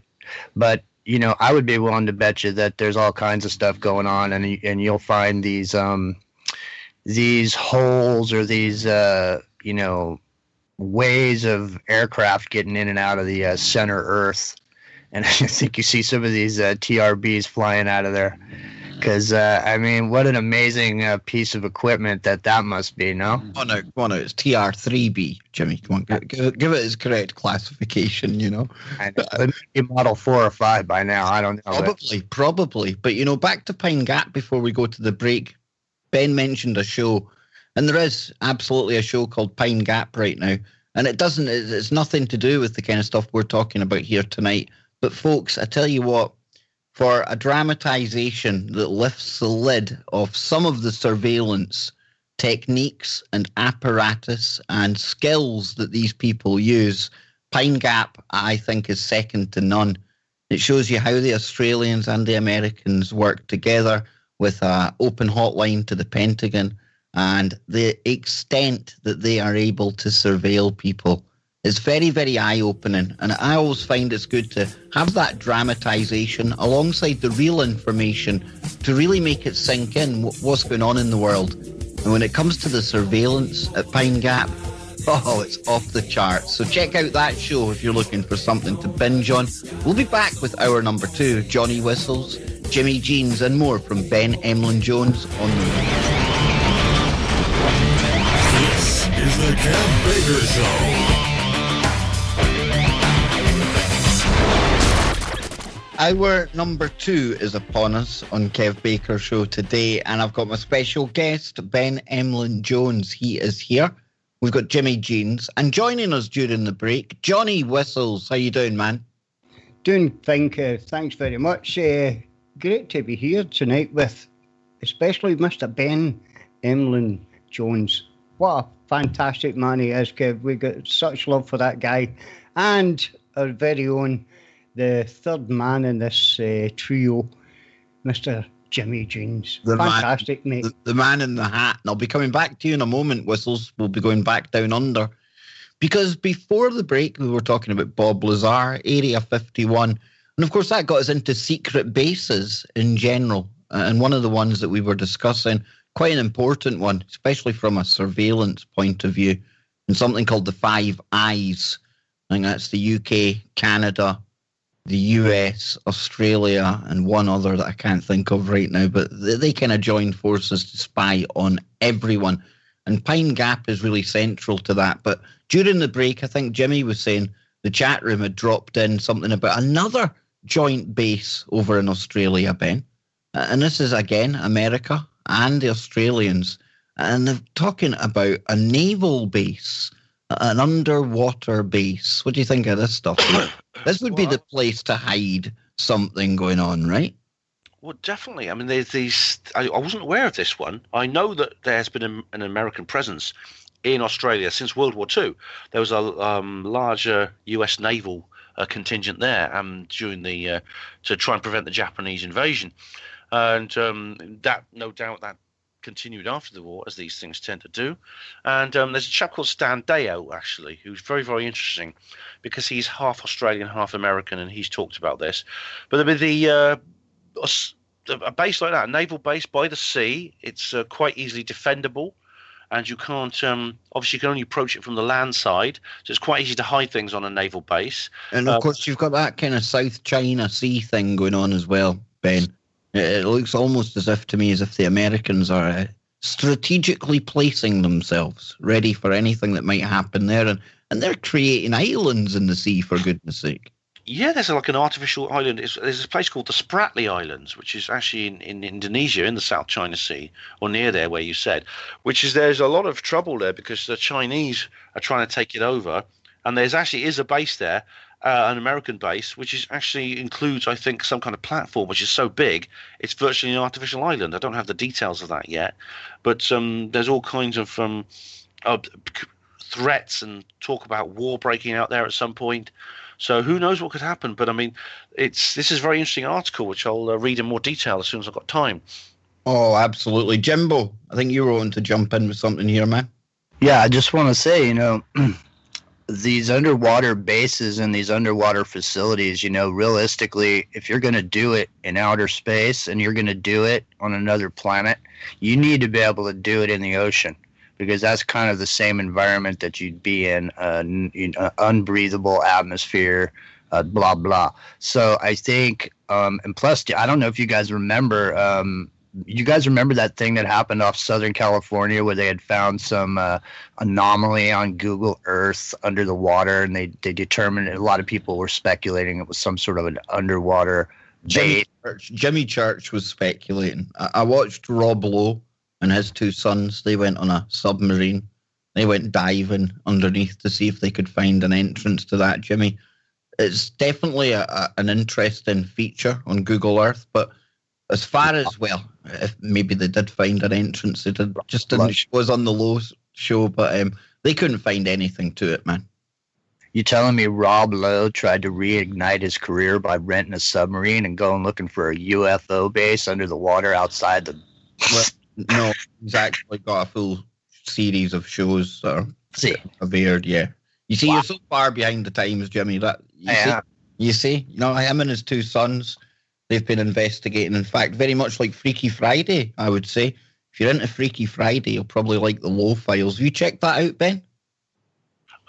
But, you know, I would be willing to bet you that there's all kinds of stuff going on, and you'll find these holes or these, you know, ways of aircraft getting in and out of the center Earth. And I think you see some of these TRBs flying out of there. Because, I mean, what an amazing piece of equipment that must be, no? Come on out. It's TR3B, Jimmy. Come on, give it its correct classification, you know. I know. It may be Model 4 or 5 by now. I don't know. Probably. But, you know, back to Pine Gap before we go to the break. Ben mentioned a show, and there is absolutely a show called Pine Gap right now. And it's nothing to do with the kind of stuff we're talking about here tonight. But, folks, I tell you what, for a dramatization that lifts the lid off some of the surveillance techniques and apparatus and skills that these people use, Pine Gap, I think, is second to none. It shows you how the Australians and the Americans work together with an open hotline to the Pentagon, and the extent that they are able to surveil people is very, very eye-opening. And I always find it's good to have that dramatization alongside the real information to really make it sink in what's going on in the world. And when it comes to the surveillance at Pine Gap, oh, it's off the charts. So check out that show if you're looking for something to binge on. We'll be back with hour number 2, Johnny Whistles, Jimmy Jeans, and more from Ben Emlyn-Jones on the radio. This is the Kev Baker Show. Hour number 2 is upon us on Kev Baker Show today, and I've got my special guest, Ben Emlyn-Jones. He is here. We've got Jimmy Jeans, and joining us during the break, Johnny Whistles. How you doing, man? Doing fine, Kev. Thanks very much. Great to be here tonight with especially Mr. Ben Emlyn-Jones. What a fantastic man he is, Kev. We got such love for that guy. And our very own, the third man in this trio, Mr. Jimmy Jeans. Fantastic, mate. The man in the hat. And I'll be coming back to you in a moment, Whistles. We'll be going back down under. Because before the break, we were talking about Bob Lazar, Area 51. And of course, that got us into secret bases in general. And one of the ones that we were discussing, quite an important one, especially from a surveillance point of view, and something called the Five Eyes. I think that's the UK, Canada, the US, Australia, and one other that I can't think of right now, but they kind of joined forces to spy on everyone. And Pine Gap is really central to that. But during the break, I think Jimmy was saying the chat room had dropped in something about another joint base over in Australia, Ben. And this is, again, America and the Australians. And they're talking about a naval base, an underwater base. What do you think of this stuff? This would be the place to hide something going on, right? Well, definitely. I mean, there's these. I wasn't aware of this one. I know that there's been an American presence in Australia since World War II. There was a larger U.S. naval contingent there during the to try and prevent the Japanese invasion, and that no doubt that continued after the war, as these things tend to do. And there's a chap called Stan Deyo, actually, who's very, very interesting because he's half Australian, half American, and he's talked about this. But a base like that, a naval base by the sea, it's quite easily defendable, and you can't obviously you can only approach it from the land side, so it's quite easy to hide things on a naval base. And of course you've got that kind of South China Sea thing going on as well, Ben. It looks almost as if the Americans are strategically placing themselves ready for anything that might happen there, and they're creating islands in the sea, for goodness sake. Yeah, there's like an artificial island. There's this place called the Spratly Islands, which is actually in Indonesia, in the South China Sea, or near there where you said, there's a lot of trouble there because the Chinese are trying to take it over. And there's actually is a base there, an American base, which is actually includes, I think, some kind of platform, which is so big, it's virtually an artificial island. I don't have the details of that yet. But there's all kinds of threats and talk about war breaking out there at some point. So who knows what could happen? But I mean, this is a very interesting article, which I'll read in more detail as soon as I've got time. Oh, absolutely. Jimbo, I think you were wanting to jump in with something here, man. Yeah, I just want to say, these underwater bases and these underwater facilities, realistically, if you're going to do it in outer space and you're going to do it on another planet, you need to be able to do it in the ocean, because that's kind of the same environment that you'd be in, unbreathable atmosphere, blah, blah. So I think, and plus, I don't know if you guys remember, that thing that happened off Southern California where they had found some anomaly on Google Earth under the water, and they determined, a lot of people were speculating it was some sort of an underwater base. Jimmy Church was speculating. I watched Rob Lowe and his two sons. They went on a submarine. They went diving underneath to see if they could find an entrance to that, Jimmy. It's definitely an interesting feature on Google Earth, but as far as, well, if maybe they did find an entrance, it just didn't show us on the Lowe show, but they couldn't find anything to it, man. You telling me Rob Lowe tried to reignite his career by renting a submarine and going looking for a UFO base under the water outside the... Well, no, he's actually got a full series of shows that are aired, yeah. You see, You're so far behind the times, Jimmy. You see, him and his two sons, they've been investigating. In fact, very much like Freaky Friday, I would say. If you're into Freaky Friday, you'll probably like the Low Files. Have you checked that out, Ben?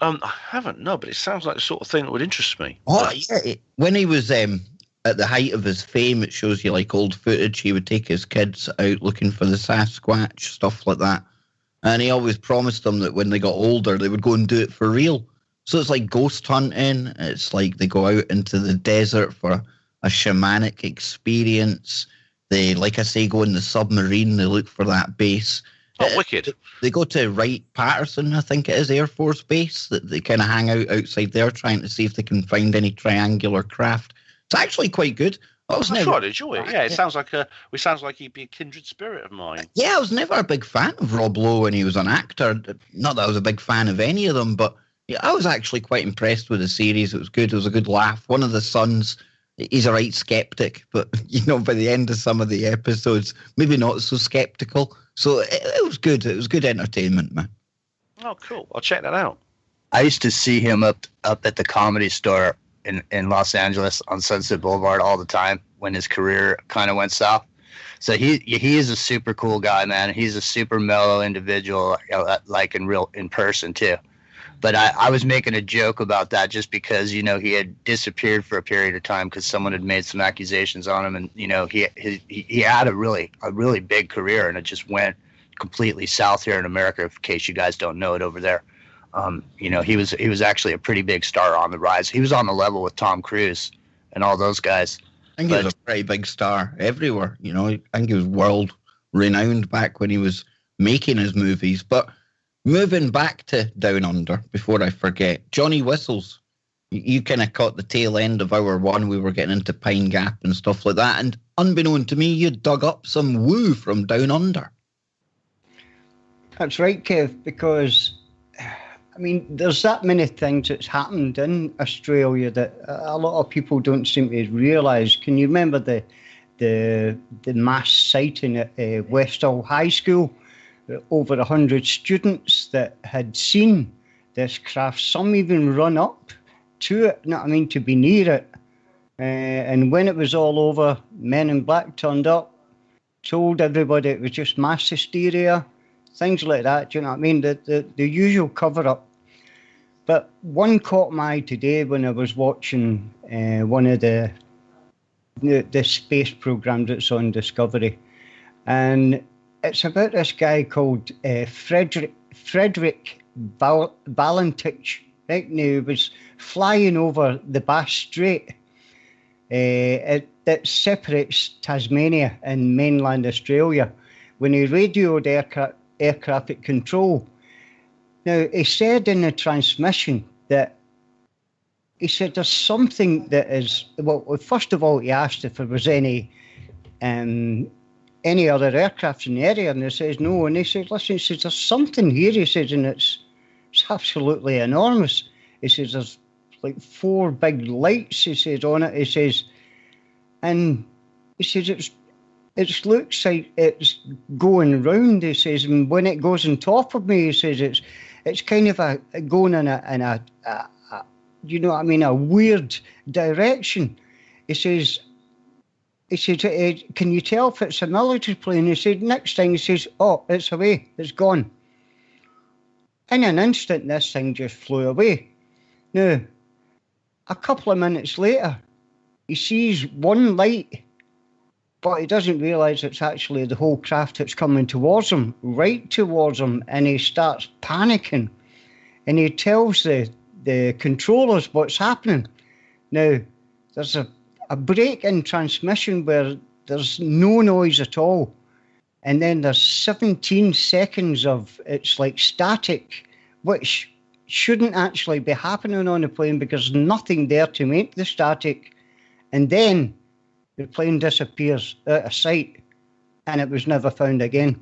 I haven't, no, but it sounds like the sort of thing that would interest me. Oh, yeah. When he was at the height of his fame, it shows you like old footage. He would take his kids out looking for the Sasquatch, stuff like that. And he always promised them that when they got older, they would go and do it for real. So it's like ghost hunting. It's like they go out into the desert for a shamanic experience. They, like I say, go in the submarine. They look for that base. Oh, wicked. They go to Wright-Patterson, I think it is, Air Force Base. That they kind of hang out outside there trying to see if they can find any triangular craft. It's actually quite good. I'd enjoy it. Yeah, it sounds like he'd be a kindred spirit of mine. Yeah, I was never a big fan of Rob Lowe when he was an actor. Not that I was a big fan of any of them, but yeah, I was actually quite impressed with the series. It was good. It was a good laugh. One of the sons, he's a right skeptic, but by the end of some of the episodes, maybe not so skeptical. So it was good. It was good entertainment, man. Oh, cool. I'll check that out. I used to see him up at the Comedy Store in Los Angeles on Sunset Boulevard all the time when his career kind of went south. So he is a super cool guy, man. He's a super mellow individual, like in person too. But I was making a joke about that just because, you know, he had disappeared for a period of time because someone had made some accusations on him, and, you know, he had a really big career, and it just went completely south here in America, in case you guys don't know it over there. You know, he was actually a pretty big star on the rise. He was on the level with Tom Cruise and all those guys. I think he was a pretty big star everywhere. You know, I think he was world renowned back when he was making his movies. But moving back to Down Under, before I forget, Johnny Whistles, you kind of caught the tail end of hour one. We were getting into Pine Gap and stuff like that. And unbeknown to me, you dug up some woo from Down Under. That's right, Kev, because, I mean, there's that many things that's happened in Australia that a lot of people don't seem to realise. Can you remember the mass sighting at Westall High School? Over 100 students that had seen this craft, some even run up to it, to be near it. And when it was all over, Men in Black turned up, told everybody it was just mass hysteria, things like that, do you know what I mean? The usual cover-up. But one caught my eye today when I was watching one of the space programs that's on Discovery. And it's about this guy called Frederick Valentich. Right now, he was flying over the Bass Strait that separates Tasmania and mainland Australia when he radioed air traffic control. Now, he said in the transmission that he said there's something that is, well, first of all, he asked if there was any other aircraft in the area, and he says no, and he says, listen, he says, there's something here, he says, and it's absolutely enormous. He says, there's like 4 big lights, he says, on it, he says, and he says, it looks like it's going round, he says, and when it goes on top of me, he says, it's kind of going in a you know what I mean, a weird direction. He says, can you tell if it's a military plane? He said, next thing, he says, oh, it's away, it's gone. In an instant, this thing just flew away. Now, a couple of minutes later, he sees one light, but he doesn't realise it's actually the whole craft that's coming towards him, right towards him, and he starts panicking. And he tells the controllers what's happening. Now, there's a break in transmission where there's no noise at all. And then there's 17 seconds of it's like static, which shouldn't actually be happening on a plane because there's nothing there to make the static. And then the plane disappears out of sight and it was never found again.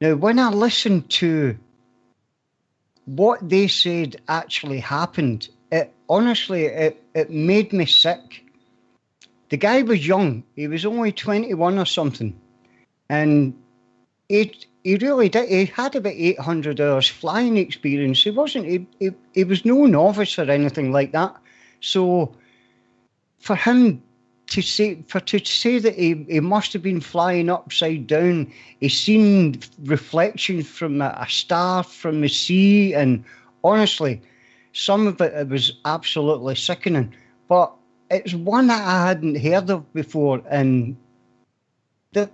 Now, when I listened to what they said actually happened, it made me sick. The guy was young. He was only 21 or something. And he really did. He had about 800 hours flying experience. He was no novice or anything like that. So for him to say that he must have been flying upside down, he's seen reflections from a star from the sea, and honestly, some of it was absolutely sickening. But it's one that I hadn't heard of before, and that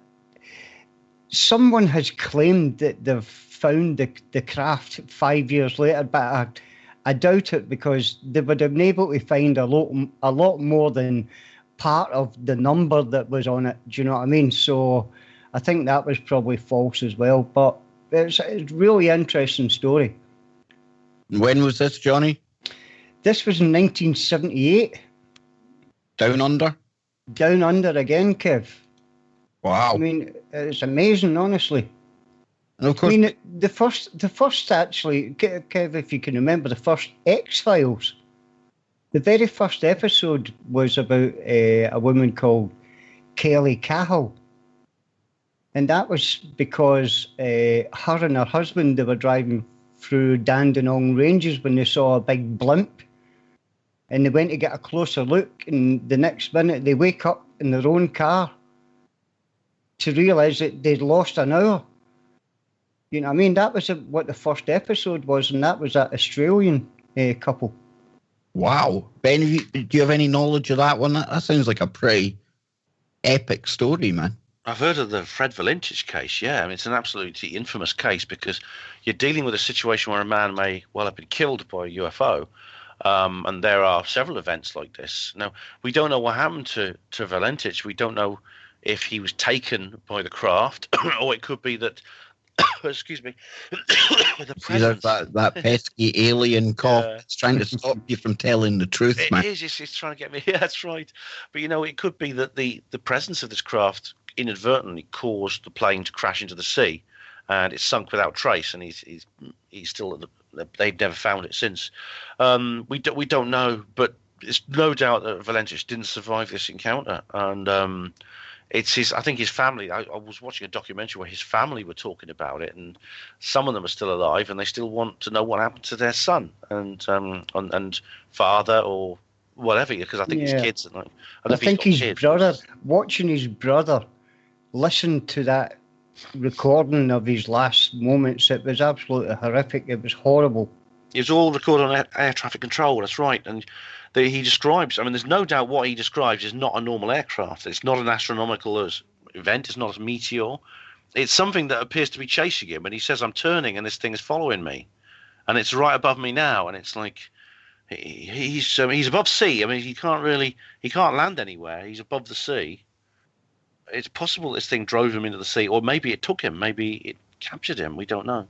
someone has claimed that they've found the craft 5 years later, but I doubt it, because they would have been able to find a lot more than part of the number that was on it. Do you know what I mean? So I think that was probably false as well. But it's a really interesting story. When was this, Johnny? This was in 1978. Down Under? Down Under again, Kev. Wow. I mean, it's amazing, honestly. And of course, I mean, the first actually, Kev, if you can remember, the first X-Files, the very first episode was about a woman called Kelly Cahill. And that was because her and her husband, they were driving through Dandenong Ranges when they saw a big blimp. And they went to get a closer look, and the next minute they wake up in their own car to realise that they'd lost an hour. You know what I mean? That was what the first episode was, and that was that Australian couple. Wow. Ben, do you have any knowledge of that one? That sounds like a pretty epic story, man. I've heard of the Fred Valentich case, yeah. I mean, it's an absolutely infamous case because you're dealing with a situation where a man may well have been killed by a UFO, and there are several events like this. Now, we don't know what happened to Valentich. We don't know if he was taken by the craft, or it could be that, excuse me, the presence... that pesky alien cop that's trying to stop you from telling the truth, man. It is, it's trying to get me, yeah, that's right. But, you know, it could be that the presence of this craft inadvertently caused the plane to crash into the sea, and it's sunk without trace, and he's still they've never found it since. We don't know, but it's no doubt that Valentich didn't survive this encounter, and it's I think his family. I was watching a documentary where his family were talking about it, and some of them are still alive, and they still want to know what happened to their son and father or whatever, because I think his kids. I think his brother, watching his brother listen to that recording of his last moments, it was absolutely horrific. It was horrible. It was all recorded on air traffic control, that's right. And he describes, I mean, there's no doubt what he describes is not a normal aircraft. It's not an astronomical event. It's not a meteor. It's something that appears to be chasing him. And he says, I'm turning and this thing is following me. And it's right above me now. And it's like, he's above sea. I mean, he can't land anywhere. He's above the sea. It's possible this thing drove him into the sea, or maybe it took him, maybe it captured him. We don't know.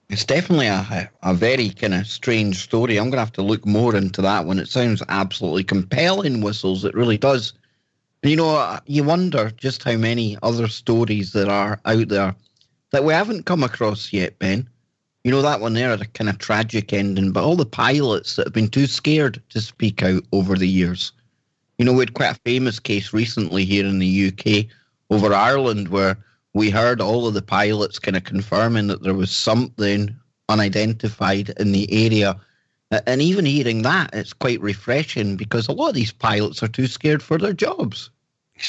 It's definitely a very kind of strange story. I'm going to have to look more into that one. It sounds absolutely compelling, Whistles. It really does. You know, you wonder just how many other stories there are out there that we haven't come across yet, Ben. You know, that one there had a kind of tragic ending, but all the pilots that have been too scared to speak out over the years. You know, we had quite a famous case recently here in the UK over Ireland where we heard all of the pilots kind of confirming that there was something unidentified in the area. And even hearing that, it's quite refreshing because a lot of these pilots are too scared for their jobs.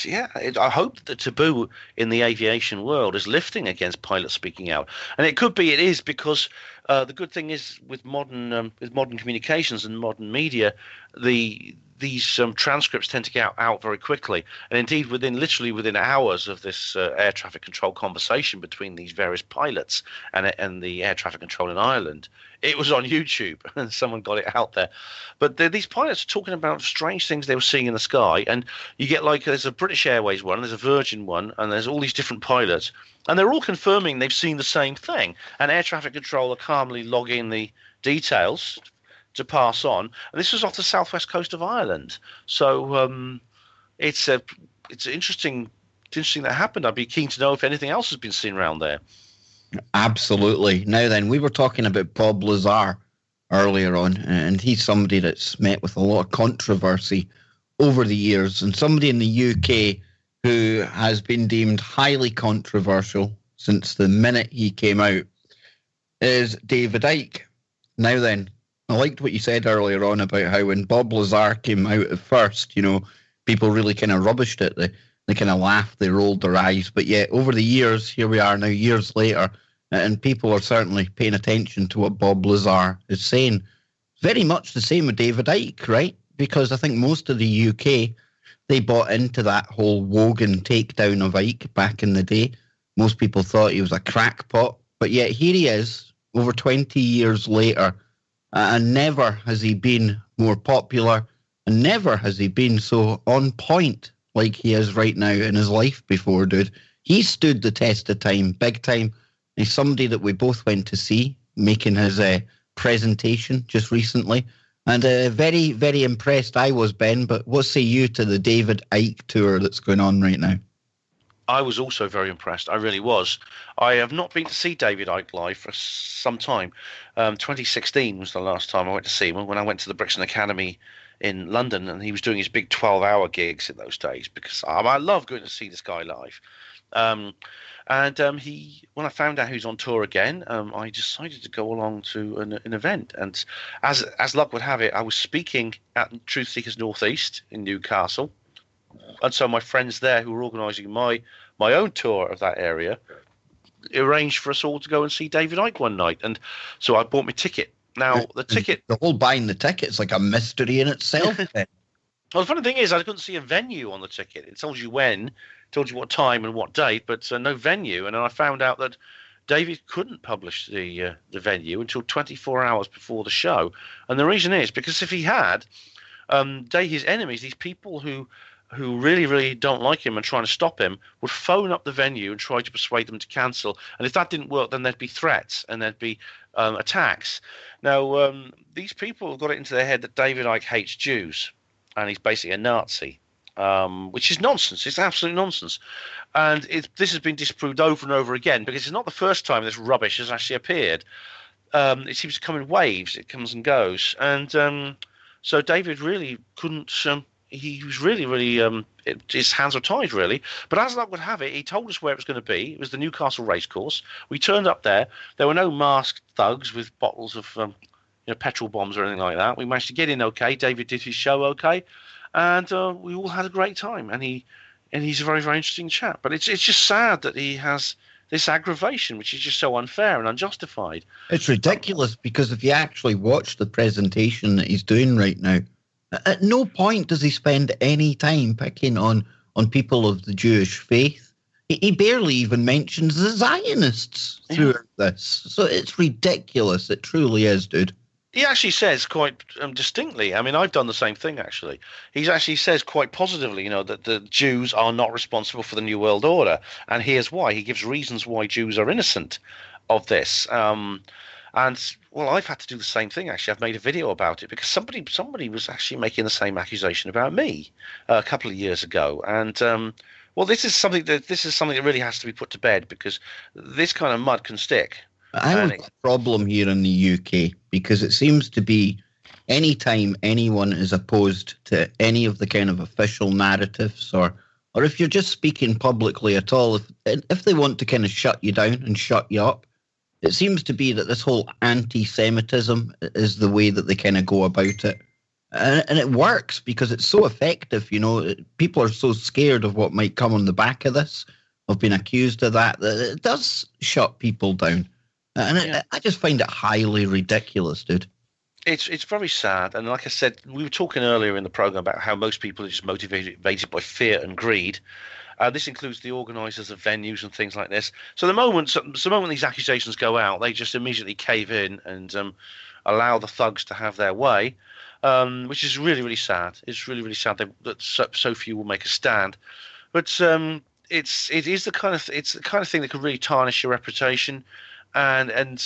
Yeah, I hope that the taboo in the aviation world is lifting against pilots speaking out, and it could be it is because the good thing is with modern communications and modern media, these transcripts tend to get out very quickly, and indeed literally within hours of this air traffic control conversation between these various pilots and the air traffic control in Ireland, it was on YouTube and someone got it out there. But these pilots are talking about strange things they were seeing in the sky, and you get like there's a British Airways one, there's a Virgin one, and there's all these different pilots, and they're all confirming they've seen the same thing, and air traffic control are calmly logging the details to pass on. And this was off the southwest coast of Ireland, so it's interesting that happened. I'd be keen to know if anything else has been seen around there. Absolutely. Now then, we were talking about Bob Lazar earlier on, and he's somebody that's met with a lot of controversy over the years, and somebody in the UK who has been deemed highly controversial since the minute he came out is David Icke. Now then, I liked what you said earlier on about how when Bob Lazar came out at first, you know, people really kind of rubbished it. They kind of laughed, they rolled their eyes. But yet, over the years, here we are now, years later, and people are certainly paying attention to what Bob Lazar is saying. Very much the same with David Icke, right? Because I think most of the UK, they bought into that whole Wogan takedown of Icke back in the day. Most people thought he was a crackpot. But yet, here he is, over 20 years later, and never has he been more popular, and never has he been so on point like he is right now in his life before, dude. He stood the test of time, big time. He's somebody that we both went to see, making his presentation just recently. And very, very impressed I was, Ben. But what say you to the David Icke tour that's going on right now? I was also very impressed. I really was. I have not been to see David Icke live for some time. 2016 was the last time I went to see him, when I went to the Brixton Academy in London, and he was doing his big 12-hour gigs in those days, because I love going to see this guy live. When I found out he was on tour again, I decided to go along to an event. And as luck would have it, I was speaking at Truth Seekers Northeast in Newcastle. And so my friends there who were organising my own tour of that area arranged for us all to go and see David Icke one night, and so I bought my ticket. Now the ticket, the whole buying the ticket's like a mystery in itself. well, the funny thing is I couldn't see a venue on the ticket. It told you when, told you what time and what date, but no venue. And then I found out that David couldn't publish the venue until 24 hours before the show, and the reason is because if he had, his enemies, these people who really, really don't like him and trying to stop him, would phone up the venue and try to persuade them to cancel. And if that didn't work, then there'd be threats and there'd be attacks. Now, these people have got it into their head that David Icke hates Jews and he's basically a Nazi, which is nonsense. It's absolute nonsense. And this has been disproved over and over again because it's not the first time this rubbish has actually appeared. It seems to come in waves. It comes and goes. And so David really couldn't... he was really, his hands were tied, really. But as luck would have it, he told us where it was going to be. It was the Newcastle racecourse. We turned up there. There were no masked thugs with bottles of petrol bombs or anything like that. We managed to get in okay. David did his show okay. And we all had a great time. And he's a very, very interesting chap. But it's just sad that he has this aggravation, which is just so unfair and unjustified. It's ridiculous because if you actually watch the presentation that he's doing right now, at no point does he spend any time picking on people of the Jewish faith. He barely even mentions the Zionists throughout this. So it's ridiculous. It truly is, dude. He actually says quite distinctly, I mean, I've done the same thing, actually. He actually says quite positively, that the Jews are not responsible for the New World Order. And here's why. He gives reasons why Jews are innocent of this. And, well, I've had to do the same thing, actually. I've made a video about it because somebody was actually making the same accusation about me a couple of years ago. And, well, this is something that really has to be put to bed because this kind of mud can stick. I have a problem here in the UK because it seems to be any time anyone is opposed to any of the kind of official narratives or if you're just speaking publicly at all, if they want to kind of shut you down and shut you up, it seems to be that this whole anti-Semitism is the way that they kind of go about it. And it works because it's so effective, People are so scared of what might come on the back of this, of being accused of that it does shut people down. And I just find it highly ridiculous, dude. It's very sad. And like I said, we were talking earlier in the program about how most people are just motivated by fear and greed. This includes the organisers of venues and things like this. So the moment these accusations go out, they just immediately cave in and allow the thugs to have their way, which is really, really sad. It's really, really sad that so few will make a stand. But it is the kind of thing that could really tarnish your reputation. And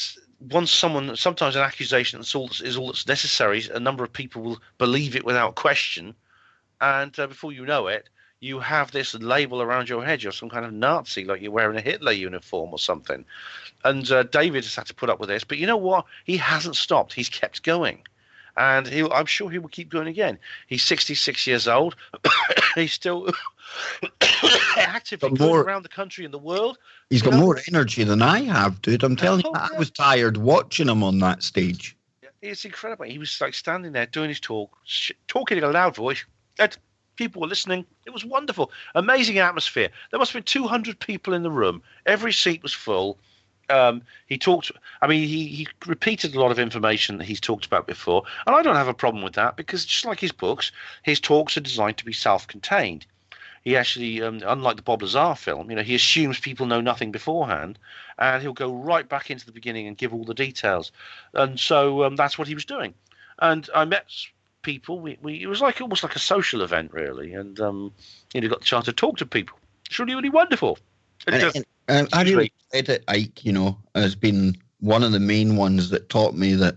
once sometimes an accusation is all that's necessary, a number of people will believe it without question, and before you know it, you have this label around your head. You're some kind of Nazi, like you're wearing a Hitler uniform or something. And David has had to put up with this, but you know what? He hasn't stopped. He's kept going, and I'm sure he will keep going again. He's 66 years old. He's still actively going around the country and the world. He's got more energy than I have, dude. I'm telling you, I was tired watching him on that stage. It's incredible. He was like standing there doing his talk, talking in a loud voice, and people were listening. It was wonderful. Amazing atmosphere. There must have been 200 people in the room. Every seat was full. He talked. I mean, he repeated a lot of information that he's talked about before, and I don't have a problem with that because just like his books, his talks are designed to be self-contained. He actually, unlike the Bob Lazar film, he assumes people know nothing beforehand, and he'll go right back into the beginning and give all the details. And so that's what he was doing. And I met people. It was almost like a social event, really, and got the chance to talk to people. It's really, really wonderful. I really credit Icke, has been one of the main ones that taught me that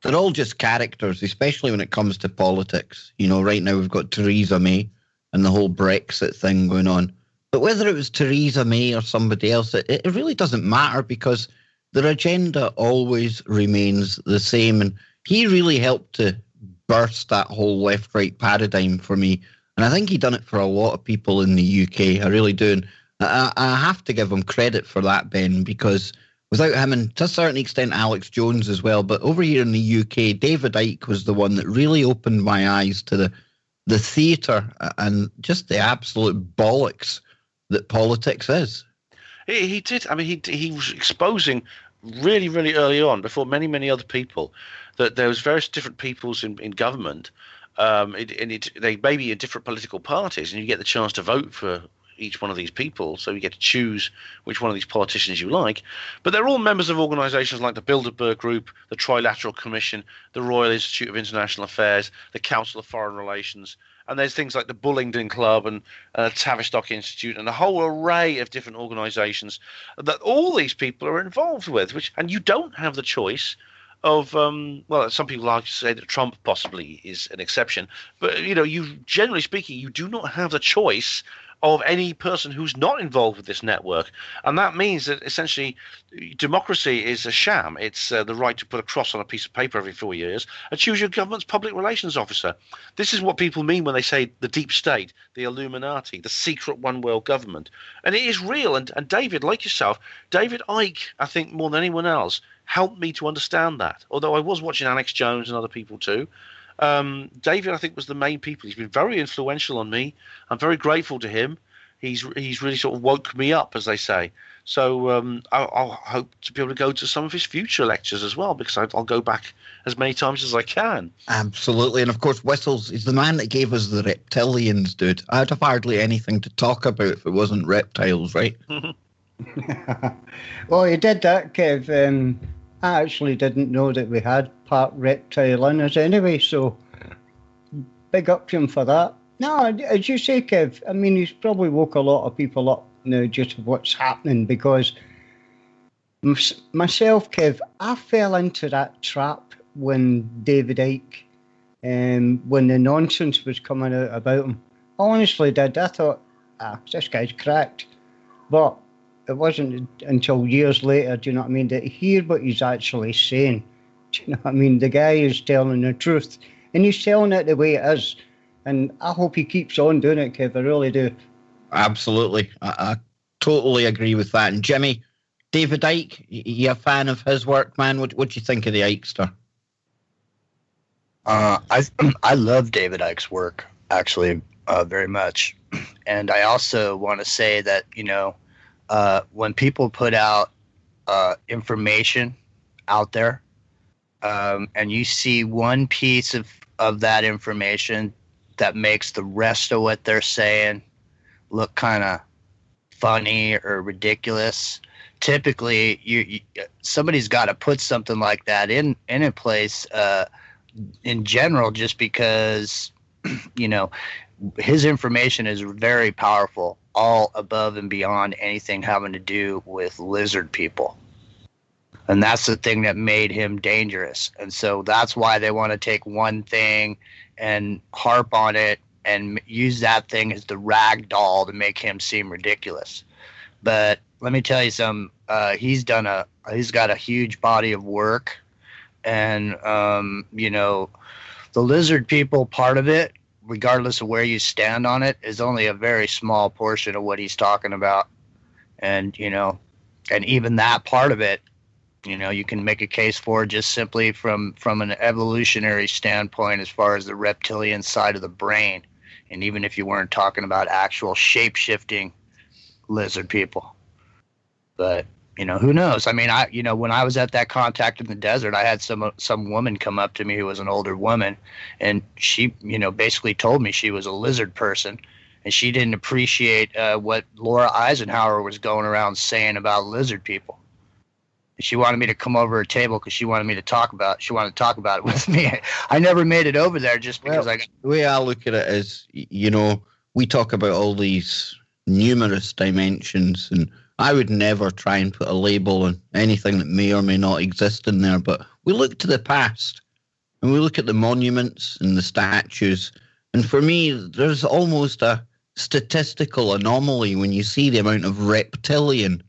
they're all just characters, especially when it comes to politics. Right now we've got Theresa May and the whole Brexit thing going on. But whether it was Theresa May or somebody else, it really doesn't matter because their agenda always remains the same. And he really helped to burst that whole left-right paradigm for me. And I think he done it for a lot of people in the UK. I really do. And I have to give him credit for that, Ben, because without him, and to a certain extent Alex Jones as well, but over here in the UK, David Icke was the one that really opened my eyes to the theatre and just the absolute bollocks that politics is. He did. I mean, he was exposing really, really early on, before many other people, that there was various different peoples in government. They may be in different political parties, and you get the chance to vote for each one of these people, so you get to choose which one of these politicians you like. But they're all members of organisations like the Bilderberg Group, the Trilateral Commission, the Royal Institute of International Affairs, the Council of Foreign Relations, and there's things like the Bullingdon Club and Tavistock Institute and a whole array of different organisations that all these people are involved with. And you don't have the choice of well, some people like to say that Trump possibly is an exception, but you generally speaking, you do not have the choice of any person who's not involved with this network. And that means that essentially democracy is a sham. It's the right to put a cross on a piece of paper every 4 years and choose your government's public relations officer. This is what people mean when they say the deep state, the Illuminati, the secret one world government. And it is real. And David, like yourself, David Icke, I think more than anyone else, helped me to understand that. Although I was watching Alex Jones and other people too. David, I think, was the main people. He's been very influential on me. I'm very grateful to him. He's really sort of woke me up, as they say. So I'll hope to be able to go to some of his future lectures as well, because I'll go back as many times as I can. Absolutely. And of course, Whistles is the man that gave us the reptilians, dude. I'd have hardly anything to talk about if it wasn't reptiles, right? Well, he did that, Kev. I actually didn't know that we had part reptile in us anyway, so big up to him for that. No, as you say, Kev, I mean, he's probably woke a lot of people up now just with what's happening, because myself, Kev, I fell into that trap when David Icke, when the nonsense was coming out about him. I honestly did. I thought, this guy's cracked. But it wasn't until years later, do you know what I mean, that you hear what he's actually saying. Do you know what I mean? The guy is telling the truth, and he's telling it the way it is. And I hope he keeps on doing it, Kev. I really do. Absolutely. I totally agree with that. And Jimmy, David Icke, you a fan of his work, man? What do you think of the Icke-ster? I love David Icke's work, actually, very much. And I also want to say that, when people put out information out there, and you see one piece of that information that makes the rest of what they're saying look kind of funny or ridiculous, typically somebody's got to put something like that in a place in general, just because his information is very powerful, all above and beyond anything having to do with lizard people. And that's the thing that made him dangerous. And so that's why they want to take one thing and harp on it and use that thing as the rag doll to make him seem ridiculous. But let me tell you something. He's got a huge body of work, and the lizard people part of it, regardless of where you stand on it, is only a very small portion of what he's talking about. And and even that part of it, you can make a case for just simply from an evolutionary standpoint, as far as the reptilian side of the brain. And even if you weren't talking about actual shape-shifting lizard people. But, who knows? I mean, when I was at that contact in the desert, I had some woman come up to me who was an older woman, and she, basically told me she was a lizard person, and she didn't appreciate what Laura Eisenhower was going around saying about lizard people. She wanted me to come over her table because she wanted to talk about it with me. I never made it over there just because the way I look at it is, we talk about all these numerous dimensions, and I would never try and put a label on anything that may or may not exist in there. But we look to the past, and we look at the monuments and the statues. And for me, there's almost a statistical anomaly when you see the amount of reptilian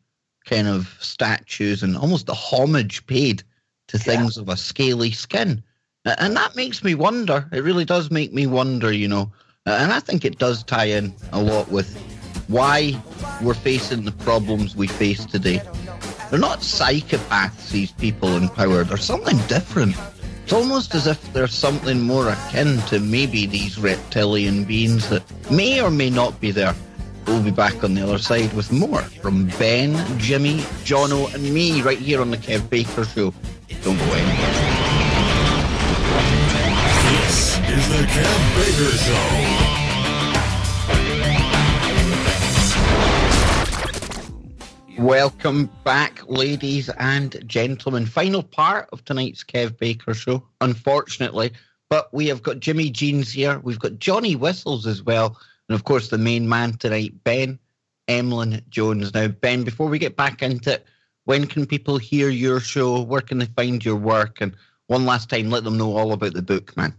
kind of statues and almost the homage paid to things of a scaly skin. And that makes me wonder. It really does make me wonder, and I think it does tie in a lot with why we're facing the problems we face today. They're not psychopaths, these people in power. They're something different. It's almost as if there's something more akin to maybe these reptilian beings that may or may not be there. We'll be back on the other side with more from Ben, Jimmy, Jono, and me right here on the Kev Baker Show. Don't go anywhere. This is the Kev Baker Show. Welcome back, ladies and gentlemen. Final part of tonight's Kev Baker Show, unfortunately. But we have got Jimmy Jeans here. We've got Johnny Whistles as well. And, of course, the main man tonight, Ben Emlyn-Jones. Now, Ben, before we get back into it, when can people hear your show? Where can they find your work? And one last time, let them know all about the book, man.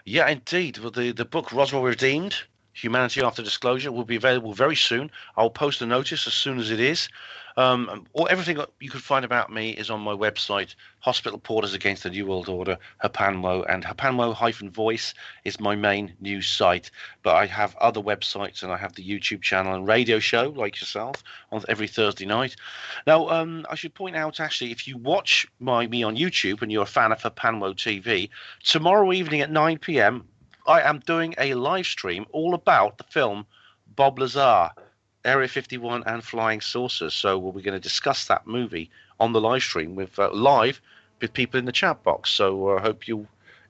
Yeah, indeed. Well, the book Roswell Redeemed, Humanity After Disclosure, will be available very soon. I'll post a notice as soon as it is. Everything you can find about me is on my website, Hospital Porters Against the New World Order, Hapanwo, and Hapanwo-Voice is my main news site. But I have other websites, and I have the YouTube channel and radio show, like yourself, on every Thursday night. Now, I should point out, actually, if you watch me on YouTube and you're a fan of Hapanwo TV, tomorrow evening at 9 p.m., I am doing a live stream all about the film Bob Lazar, Area 51 and Flying Saucers. So we're going to discuss that movie on the live stream with people in the chat box. So I hope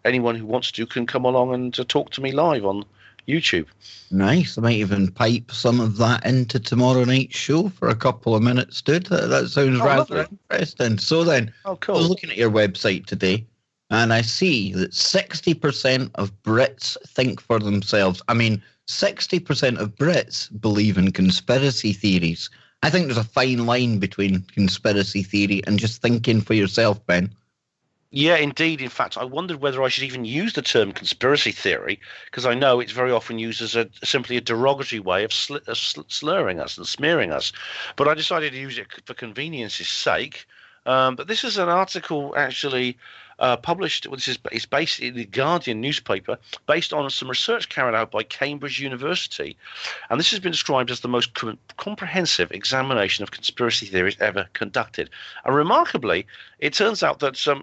anyone who wants to can come along and talk to me live on YouTube. Nice. I might even pipe some of that into tomorrow night's show for a couple of minutes, dude. That sounds rather interesting. So then, cool. I was looking at your website today, and I see that 60% of Brits think for themselves. I mean, 60% of Brits believe in conspiracy theories. I think there's a fine line between conspiracy theory and just thinking for yourself, Ben. Yeah, indeed. In fact, I wondered whether I should even use the term conspiracy theory, because I know it's very often used as simply a derogatory way of slurring us and smearing us. But I decided to use it for convenience's sake. But this is an article actually published, it's based in the Guardian newspaper, based on some research carried out by Cambridge University. And this has been described as the most comprehensive examination of conspiracy theories ever conducted. And remarkably, it turns out that a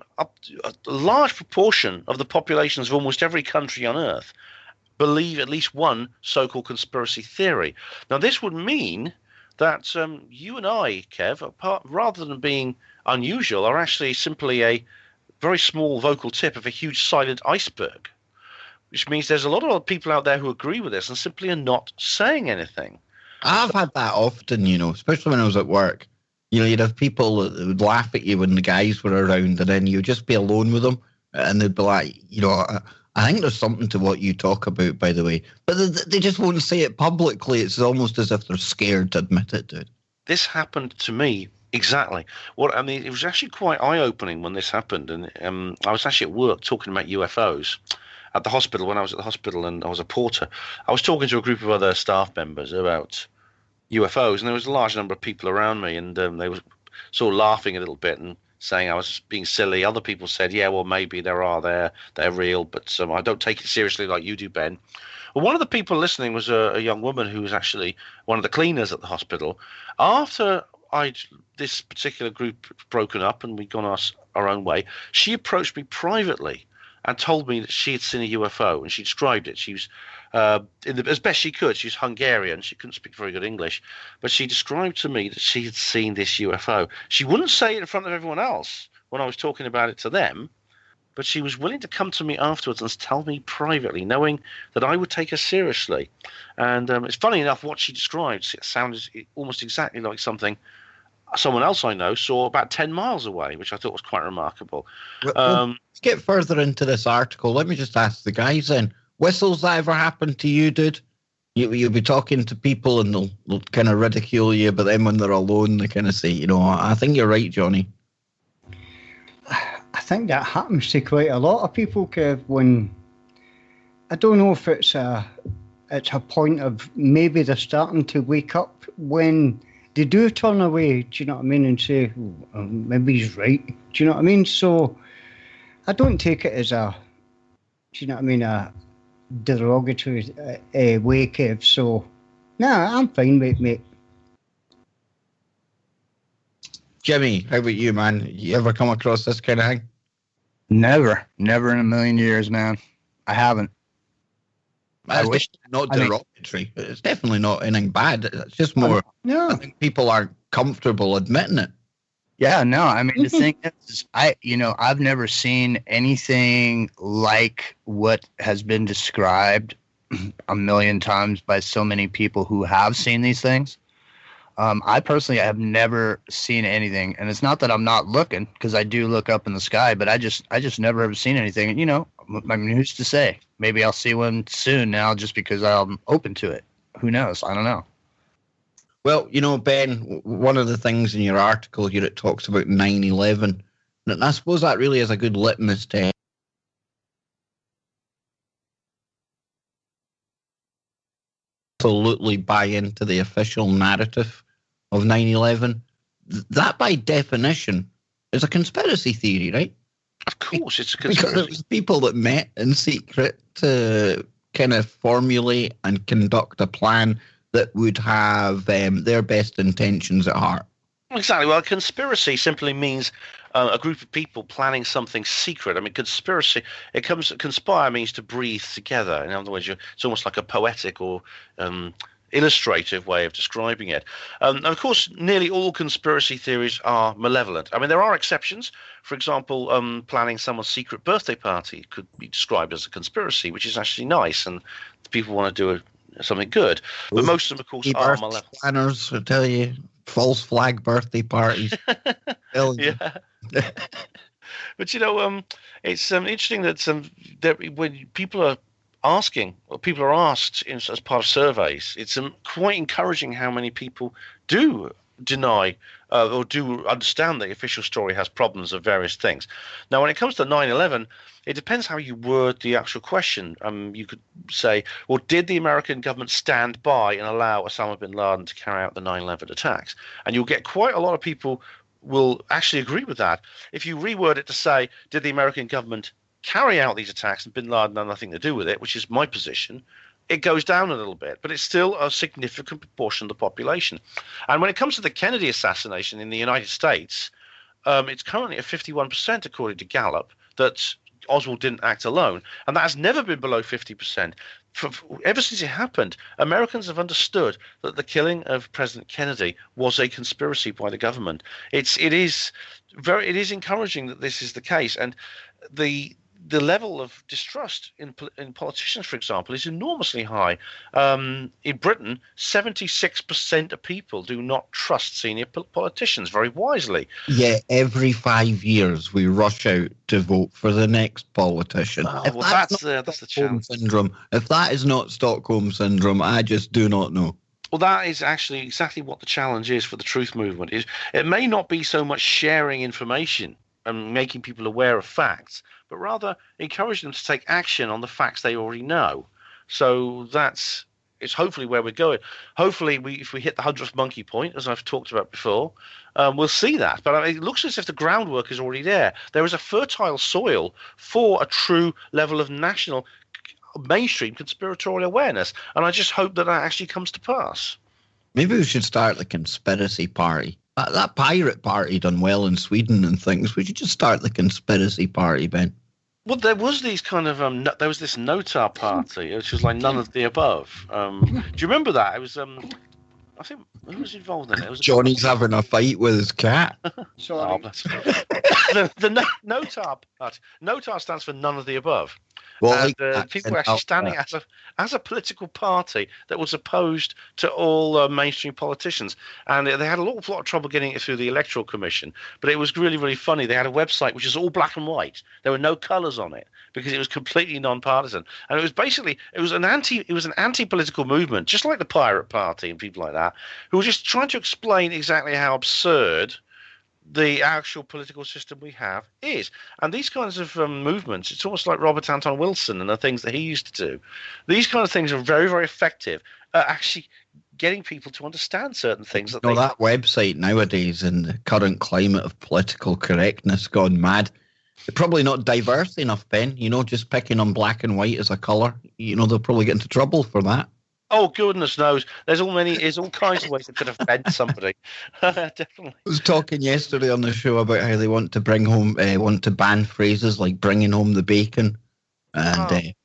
large proportion of the populations of almost every country on Earth believe at least one so-called conspiracy theory. Now, this would mean that you and I, Kev, rather than being unusual, are actually simply a very small vocal tip of a huge silent iceberg, which means there's a lot of people out there who agree with this and simply are not saying anything. I've had that often, especially when I was at work. You'd have people that would laugh at you when the guys were around, and then you'd just be alone with them, and they'd be like, I think there's something to what you talk about, by the way. But they just won't say it publicly. It's almost as if they're scared to admit it, dude. This happened to me. Exactly. It was actually quite eye-opening when this happened. And I was actually at work talking about UFOs at the hospital. When I was at the hospital and I was a porter, I was talking to a group of other staff members about UFOs, and there was a large number of people around me, and they were sort of laughing a little bit and saying I was being silly. Other people said, yeah, well, maybe they're real, but I don't take it seriously like you do, Ben. Well, one of the people listening was a young woman who was actually one of the cleaners at the hospital. After this particular group broken up and we'd gone our own way, she approached me privately and told me that she had seen a UFO, and she described it. She was, as best she could, she was Hungarian. She couldn't speak very good English, but she described to me that she had seen this UFO. She wouldn't say it in front of everyone else when I was talking about it to them, but she was willing to come to me afterwards and tell me privately, knowing that I would take her seriously. And it's funny enough, what she described sounded almost exactly like something someone else I know saw about 10 miles away, which I thought was quite remarkable. Let's get further into this article. Let me just ask the guys then. Whistles, that ever happened to you, dude? You'll be talking to people and they'll kind of ridicule you, but then when they're alone, they kind of say, I think you're right, Johnny. I think that happens to quite a lot of people, Kev, when I don't know if it's a point of maybe they're starting to wake up when they do turn away, do you know what I mean, and say, maybe he's right, do you know what I mean? So I don't take it as a derogatory way, Kev. So, I'm fine with it, mate. Jimmy, how about you, man? You ever come across this kind of thing? Never in a million years, man. I haven't. That's wish- not I mean- derogatory. It's definitely not anything bad. It's just more. No. I think people aren't comfortable admitting it. Yeah, no, I mean, the thing is, I've never seen anything like what has been described a million times by so many people who have seen these things. I personally have never seen anything, and it's not that I'm not looking, because I do look up in the sky, but I just never have seen anything. And, I mean, who's to say? Maybe I'll see one soon now, just because I'm open to it. Who knows? I don't know. Well, Ben, one of the things in your article here, it talks about 9/11. And I suppose that really is a good litmus test. Absolutely buy into the official narrative of 9/11. That, by definition, is a conspiracy theory, right? Of course, it's a Because conspiracy. it was people that met in secret to kind of formulate and conduct a plan that would have their best intentions at heart. Exactly. Well, conspiracy simply means a group of people planning something secret. I mean, conspire means to breathe together. In other words, it's almost like a poetic or illustrative way of describing it. And of course, nearly all conspiracy theories are malevolent. I mean, there are exceptions. For example, planning someone's secret birthday party could be described as a conspiracy, which is actually nice, and people want to do something good. But most of them, of course, are malevolent. Planners will tell you false flag birthday parties. Yeah. But it's interesting that when people are asking, or people are asked as part of surveys, it's quite encouraging how many people do deny or do understand the official story has problems of various things. Now, when it comes to 9/11, it depends how you word the actual question. You could say, well, did the American government stand by and allow Osama bin Laden to carry out the 9/11 attacks? And you'll get quite a lot of people will actually agree with that. If you reword it to say, did the American government carry out these attacks and bin Laden had nothing to do with it, which is my position, it goes down a little bit, but it's still a significant proportion of the population. And when it comes to the Kennedy assassination in the United States, it's currently at 51%, according to Gallup, that Oswald didn't act alone. And that has never been below 50%. Ever since it happened, Americans have understood that the killing of President Kennedy was a conspiracy by the government. It is encouraging that this is the case. And the level of distrust in politicians, for example, is enormously high. In Britain, 76% of people do not trust senior politicians very wisely. Yeah, every 5 years we rush out to vote for the next politician. Well, that's the challenge. Syndrome. If that is not Stockholm syndrome, I just do not know. Well, that is actually exactly what the challenge is for the truth movement. It may not be so much sharing information and making people aware of facts, but rather encourage them to take action on the facts they already know. So it's hopefully where we're going. Hopefully, if we hit the 100th monkey point, as I've talked about before, we'll see that. But it looks as if the groundwork is already there. There is a fertile soil for a true level of national mainstream conspiratorial awareness, and I just hope that actually comes to pass. Maybe we should start the conspiracy party. That pirate party done well in Sweden and things. We should just start the conspiracy party, Ben. Well, there was these kind of there was this Notar party, which was like none of the above. Do you remember that? It was I think who was involved in it? It was Johnny's having a fight with his cat. Sorry. Oh, the Notar party. Notar stands for none of the above. Well, And people were actually standing as a political party that was opposed to all mainstream politicians. And they had a lot of trouble getting it through the Electoral Commission. But it was really, really funny. They had a website which is all black and white. There were no colours on it because it was completely non-partisan. And it was basically an anti-political movement, just like the Pirate Party and people like that, who were just trying to explain exactly how absurd the actual political system we have is. And these kinds of movements, it's almost like Robert Anton Wilson and the things that he used to do. These kind of things are very, very effective at actually getting people to understand certain things. That website nowadays, in the current climate of political correctness gone mad, they're probably not diverse enough, Ben. Just picking on black and white as a colour. They'll probably get into trouble for that. Oh, goodness knows. There's all kinds of ways that could offend somebody. Definitely. I was talking yesterday on the show about how they want to want to ban phrases like bringing home the bacon. And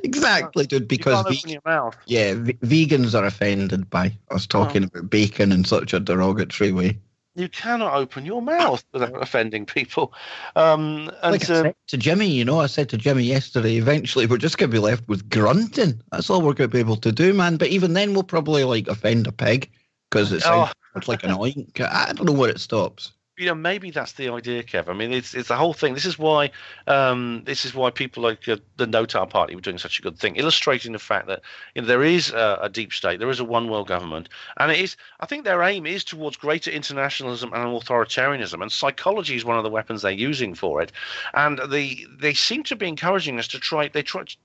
Exactly, dude. You Because can't open your mouth. vegans are offended by us talking about bacon in such a derogatory way. You cannot open your mouth without offending people. Like I said to Jimmy, I said to Jimmy yesterday, eventually we're just going to be left with grunting. That's all we're going to be able to do, man. But even then, we'll probably offend a pig because it sounds like an oink. I don't know where it stops. Maybe that's the idea, Kev. I mean, it's the whole thing. This is why people like the Notar Party were doing such a good thing, illustrating the fact that there is a deep state, there is a one world government, and it is. I think their aim is towards greater internationalism and authoritarianism, and psychology is one of the weapons they're using for it. And they seem to be encouraging us to try.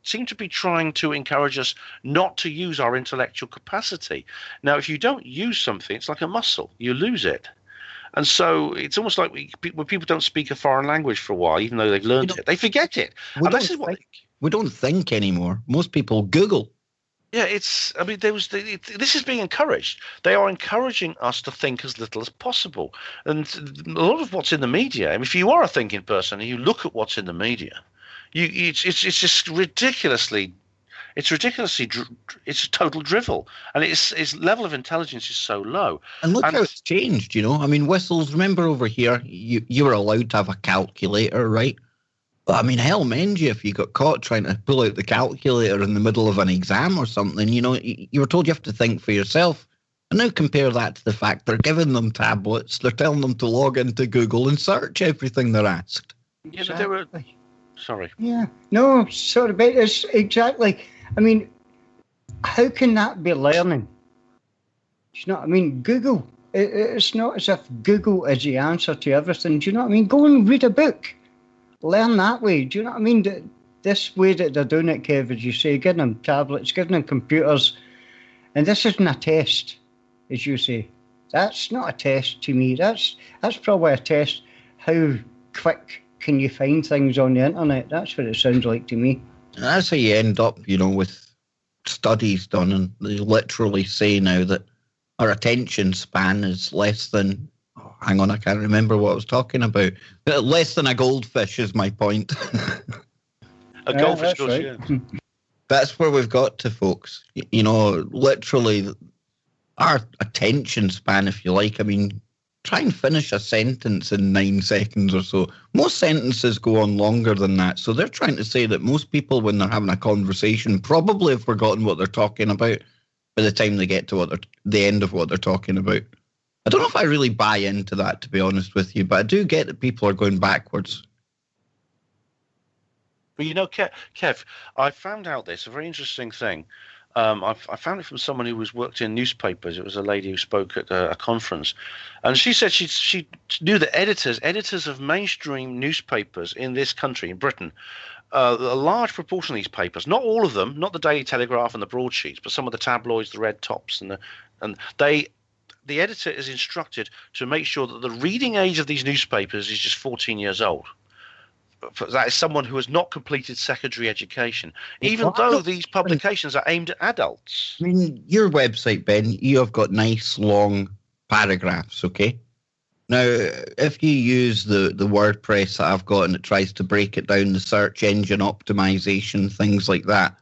Seem to be trying to encourage us not to use our intellectual capacity. Now, if you don't use something, it's like a muscle; you lose it. And so it's almost like when people don't speak a foreign language for a while, even though they've learned it, they forget it. We don't think anymore. Most people Google. Yeah, this is being encouraged. They are encouraging us to think as little as possible. And a lot of what's in the media, if you are a thinking person and you look at what's in the media, it's just ridiculously. It's it's total drivel, and its level of intelligence is so low. And look how it's changed, I mean, whistles, remember over here, you were allowed to have a calculator, right? But I mean, hell, mend you if you got caught trying to pull out the calculator in the middle of an exam or something, you were told you have to think for yourself. And now compare that to the fact they're giving them tablets, they're telling them to log into Google and search everything they're asked. Yeah, but they were... Sorry. Yeah, no, sorry about this, exactly. I mean, how can that be learning? Do you know what I mean? Google. It's not as if Google is the answer to everything. Do you know what I mean? Go and read a book. Learn that way. Do you know what I mean? This way that they're doing it, Kev, as you say, giving them tablets, giving them computers. And this isn't a test, as you say. That's not a test to me. That's probably a test. How quick can you find things on the internet? That's what it sounds like to me. That's how you end up, with studies done, and they literally say now that our attention span is less than, hang on, I can't remember what I was talking about. Less than a goldfish is my point. A goldfish, right. Yeah. That's where we've got to, folks. Literally, our attention span, if you like, I mean, try and finish a sentence in 9 seconds or so. Most sentences go on longer than that. So they're trying to say that most people, when they're having a conversation, probably have forgotten what they're talking about by the time they get to the end of what they're talking about. I don't know if I really buy into that, to be honest with you, but I do get that people are going backwards. Well, Kev, I found out this, a very interesting thing. I found it from someone who worked in newspapers. It was a lady who spoke at a conference, and she said she knew that editors of mainstream newspapers in this country, in Britain, a large proportion of these papers, not all of them, not the Daily Telegraph and the broadsheets, but some of the tabloids, the red tops, the editor is instructed to make sure that the reading age of these newspapers is just 14 years old. That is someone who has not completed secondary education, even though these publications are aimed at adults. I mean, your website, Ben, you have got nice long paragraphs, okay? Now, if you use the WordPress that I've got and it tries to break it down, the search engine optimization, things like that,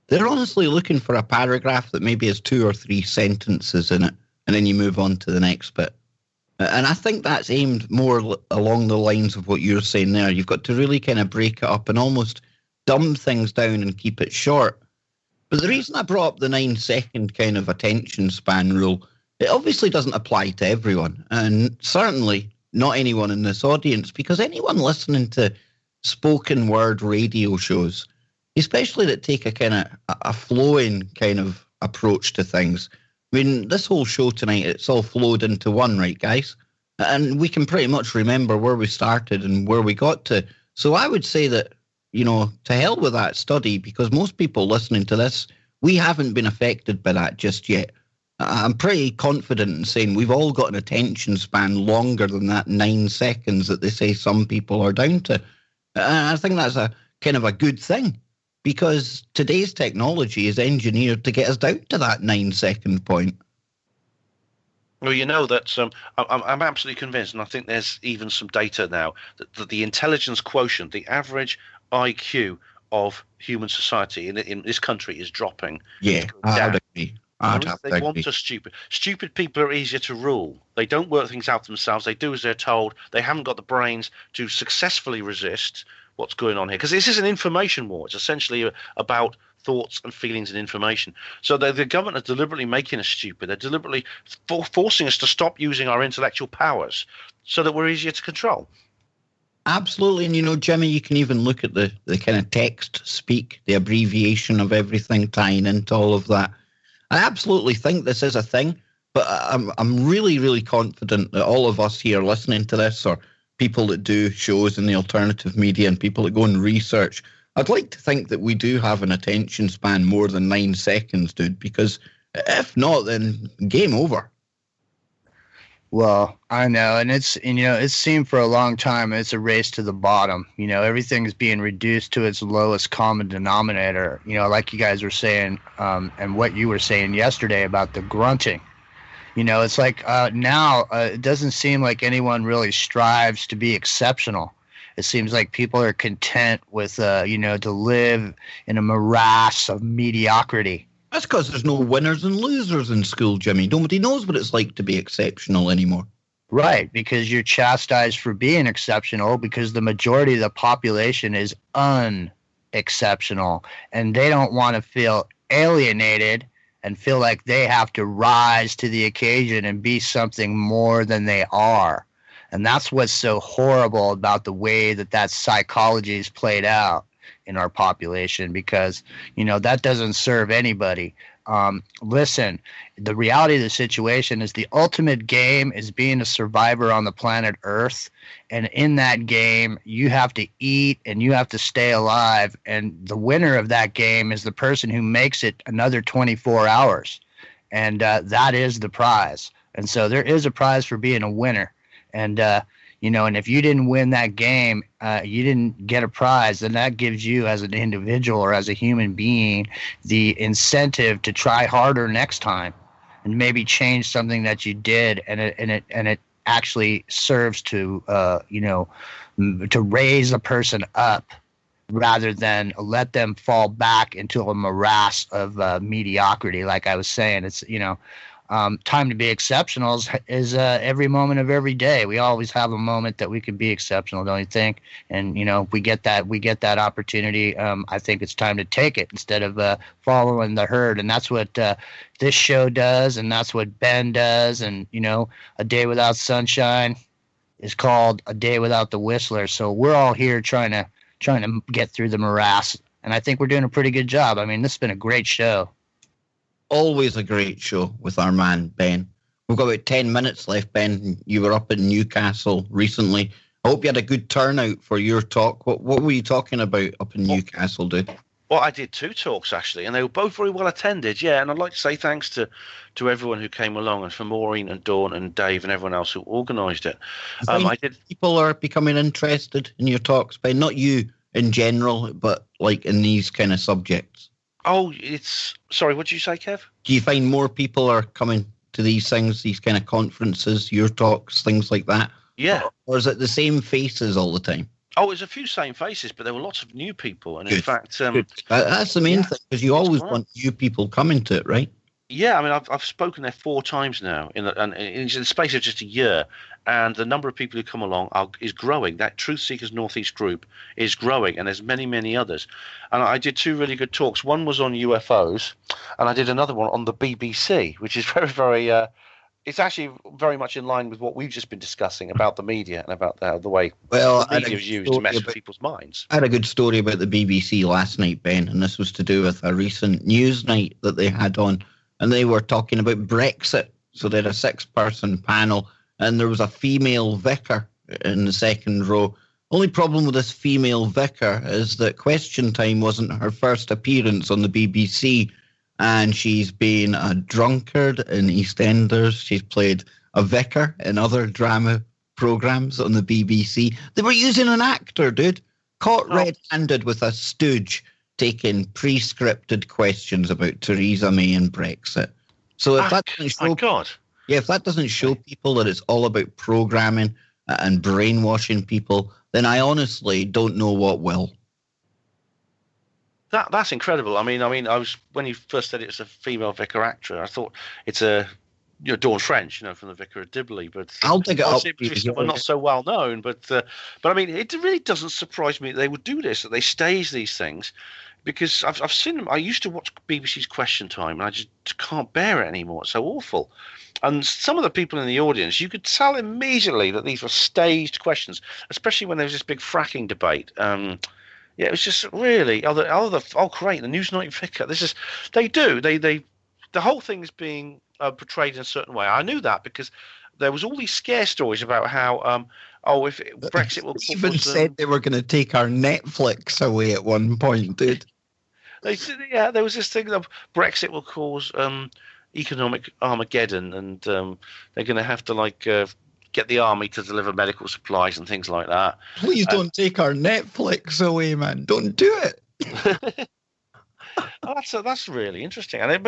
they're honestly looking for a paragraph that maybe has 2 or 3 sentences in it, and then you move on to the next bit. And I think that's aimed more along the lines of what you're saying there. You've got to really kind of break it up and almost dumb things down and keep it short. But the reason I brought up the 9-second kind of attention span rule, it obviously doesn't apply to everyone, and certainly not anyone in this audience, because anyone listening to spoken word radio shows, especially that take a kind of a flowing kind of approach to things. I mean, this whole show tonight, it's all flowed into one, right, guys? And we can pretty much remember where we started and where we got to. So I would say that, to hell with that study, because most people listening to this, we haven't been affected by that just yet. I'm pretty confident in saying we've all got an attention span longer than that 9 seconds that they say some people are down to. And I think that's a kind of a good thing, because today's technology is engineered to get us down to that 9-second point. Well, that I'm absolutely convinced, and I think there's even some data now that the intelligence quotient, the average IQ of human society in this country is dropping. Yeah, It's going I'd down. agree. I'd have to They agree. want us stupid. Stupid people are easier to rule. They don't work things out themselves. They do as they're told. They haven't got the brains to successfully resist what's going on here. Because this is an information war. It's essentially about thoughts and feelings and information. So the government are deliberately making us stupid. They're deliberately forcing us to stop using our intellectual powers so that we're easier to control. Absolutely. And, you know, Jimmy, you can even look at the kind of text speak, the abbreviation of everything tying into all of that. I absolutely think this is a thing, but I'm really, really confident that all of us here listening to this, or people that do shows in the alternative media and people that go and research, I'd like to think that we do have an attention span more than 9 seconds, dude, because if not, then game over. Well, I know, and it's seemed for a long time it's a race to the bottom. You know, everything's being reduced to its lowest common denominator. You know, like you guys were saying, and what you were saying yesterday about the grunting. You know, it's like now it doesn't seem like anyone really strives to be exceptional. It seems like people are content with, to live in a morass of mediocrity. That's because there's no winners and losers in school, Jimmy. Nobody knows what it's like to be exceptional anymore. Right, because you're chastised for being exceptional because the majority of the population is unexceptional, and they don't want to feel alienated and feel like they have to rise to the occasion and be something more than they are. And that's what's so horrible about the way that psychology is played out in our population, because, you know, that doesn't serve anybody. Listen, the reality of the situation is the ultimate game is being a survivor on the planet Earth. And in that game, you have to eat and you have to stay alive. And the winner of that game is the person who makes it another 24 hours. And that is the prize. And so there is a prize for being a winner. And, and if you didn't win that game, you didn't get a prize, then that gives you as an individual or as a human being the incentive to try harder next time and maybe change something that you did, and it actually serves to to raise a person up rather than let them fall back into a morass of mediocrity. Like I was saying, it's time to be exceptional is every moment of every day. We always have a moment that we can be exceptional, don't you think? And we get that opportunity. I think it's time to take it instead of following the herd. And that's what this show does, and that's what Ben does. And a day without sunshine is called a day without the Whistler. So we're all here trying to get through the morass, and I think we're doing a pretty good job. I mean, this has been a great show. Always a great show with our man, Ben. We've got about 10 minutes left, Ben. You were up in Newcastle recently. I hope you had a good turnout for your talk. What were you talking about up in Newcastle, dude? Well, I did 2 talks, actually, and they were both very well attended, yeah. And I'd like to say thanks to everyone who came along, and for Maureen and Dawn and Dave and everyone else who organised it. People are becoming interested in your talks, Ben. Not you in general, but like in these kind of subjects. Oh, sorry, what did you say, Kev? Do you find more people are coming to these things, these kind of conferences, your talks, things like that? Yeah. Or is it the same faces all the time? Oh, there's a few same faces, but there were lots of new people. And in fact... that's the main thing, because you always want new people coming to it, right? Yeah, I mean, I've spoken there 4 times now in the space of just a year, and the number of people who come along is growing. That Truth Seekers Northeast group is growing, and there's many, many others. And I did 2 really good talks. One was on UFOs, and I did another one on the BBC, which is very, very... it's actually very much in line with what we've just been discussing about the media and about the way the media is used to mess with people's minds. I had a good story about the BBC last night, Ben, and this was to do with a recent news night that they had on. And they were talking about Brexit. So they had a 6-person panel, and there was a female vicar in the second row. Only problem with this female vicar is that Question Time wasn't her first appearance on the BBC, and she's been a drunkard in EastEnders. She's played a vicar in other drama programmes on the BBC. They were using an actor, dude. Caught red-handed with a stooge, taking pre-scripted questions about Theresa May and Brexit. So if that doesn't show, if that doesn't show people that it's all about programming and brainwashing people, then I honestly don't know what will. That's incredible. I mean, I was when you first said it was a female vicar actor, I thought it's a Dawn French, from the Vicar of Dibley, but I'll dig it up. obviously it was someone not so well known. But I mean, it really doesn't surprise me that they would do this, that they stage these things, because I've seen them. I used to watch BBC's Question Time, and I just can't bear it anymore. It's so awful. And some of the people in the audience, you could tell immediately that these were staged questions, especially when there was this big fracking debate. Yeah, it was just really great, the Newsnight Vicar. The whole thing is being portrayed in a certain way. I knew that because there was all these scare stories about how if Brexit will even said they were going to take our Netflix away at one point, dude. There was this thing that Brexit will cause economic Armageddon, and they're going to have to get the army to deliver medical supplies and things like that. Please don't take our Netflix away, man. Don't do it. That's really interesting. But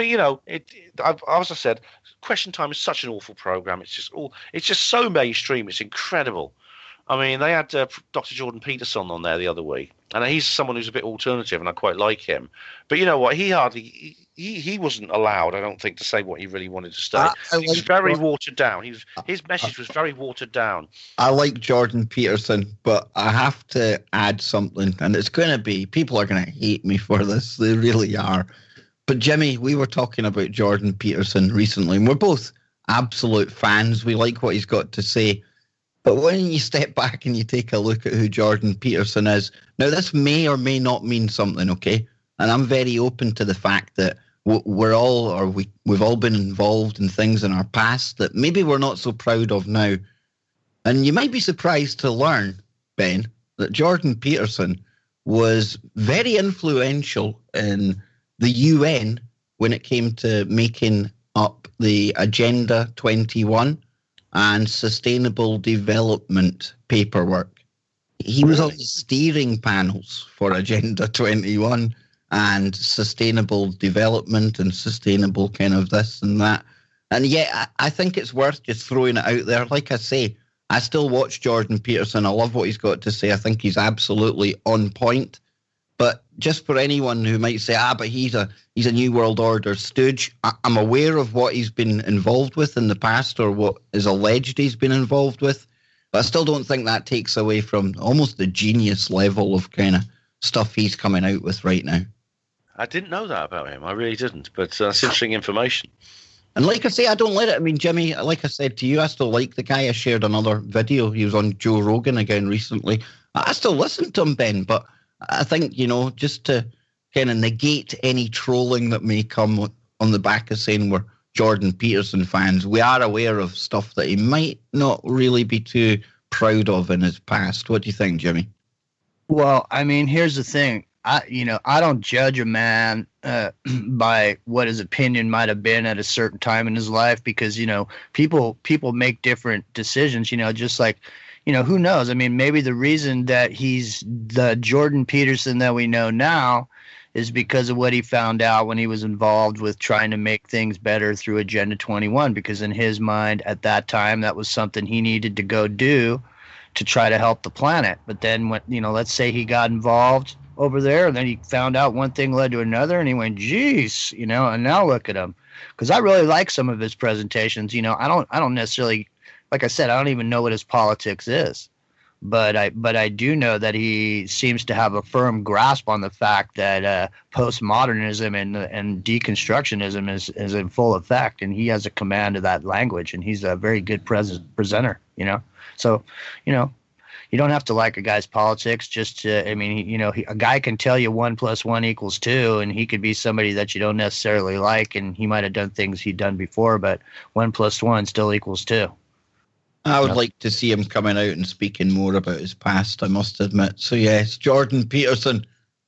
as I said, Question Time is such an awful program. It's just so mainstream. It's incredible. I mean, they had Dr. Jordan Peterson on there the other week, and he's someone who's a bit alternative, and I quite like him. But you know what? He wasn't allowed, I don't think, to say what he really wanted to say. He was very watered down. His message was very watered down. I like Jordan Peterson, but I have to add something, and it's going to be, people are going to hate me for this. They really are. But Jimmy, we were talking about Jordan Peterson recently, and we're both absolute fans. We like what he's got to say. But when you step back and you take a look at who Jordan Peterson is, now this may or may not mean something, okay? And I'm very open to the fact that we've all been involved in things in our past that maybe we're not so proud of now. And you might be surprised to learn, Ben, that Jordan Peterson was very influential in the UN when it came to making up the Agenda 21 and Sustainable Development paperwork. He was on the steering panels for Agenda 21 and Sustainable Development and sustainable kind of this and that. And yet, I think it's worth just throwing it out there. Like I say, I still watch Jordan Peterson. I love what he's got to say. I think he's absolutely on point. But just for anyone who might say, but he's a New World Order stooge, I'm aware of what he's been involved with in the past, or what is alleged he's been involved with. But I still don't think that takes away from almost the genius level of kind of stuff he's coming out with right now. I didn't know that about him. I really didn't. But that's interesting information. And like I say, I don't let it. I mean, Jimmy, like I said to you, I still like the guy. I shared another video. He was on Joe Rogan again recently. I still listen to him, Ben, but I think, just to kind of negate any trolling that may come on the back of saying we're Jordan Peterson fans, we are aware of stuff that he might not really be too proud of in his past. What do you think, Jimmy? Well, I mean, here's the thing. I don't judge a man by what his opinion might have been at a certain time in his life, because, people make different decisions, just like, who knows? I mean, maybe the reason that he's the Jordan Peterson that we know now is because of what he found out when he was involved with trying to make things better through Agenda 21, because in his mind at that time, that was something he needed to go do to try to help the planet. But then when, let's say he got involved over there, and then he found out one thing led to another, and he went, geez, and now look at him. Because I really like some of his presentations. I don't necessarily, like I said, I don't even know what his politics is, but I do know that he seems to have a firm grasp on the fact that postmodernism and deconstructionism is in full effect, and he has a command of that language, and he's a very good presenter. So you don't have to like a guy's politics. A guy can tell you 1 + 1 = 2, and he could be somebody that you don't necessarily like, and he might have done things he'd done before, but 1 + 1 still equals 2. I would like to see him coming out and speaking more about his past, I must admit. So, yes, Jordan Peterson,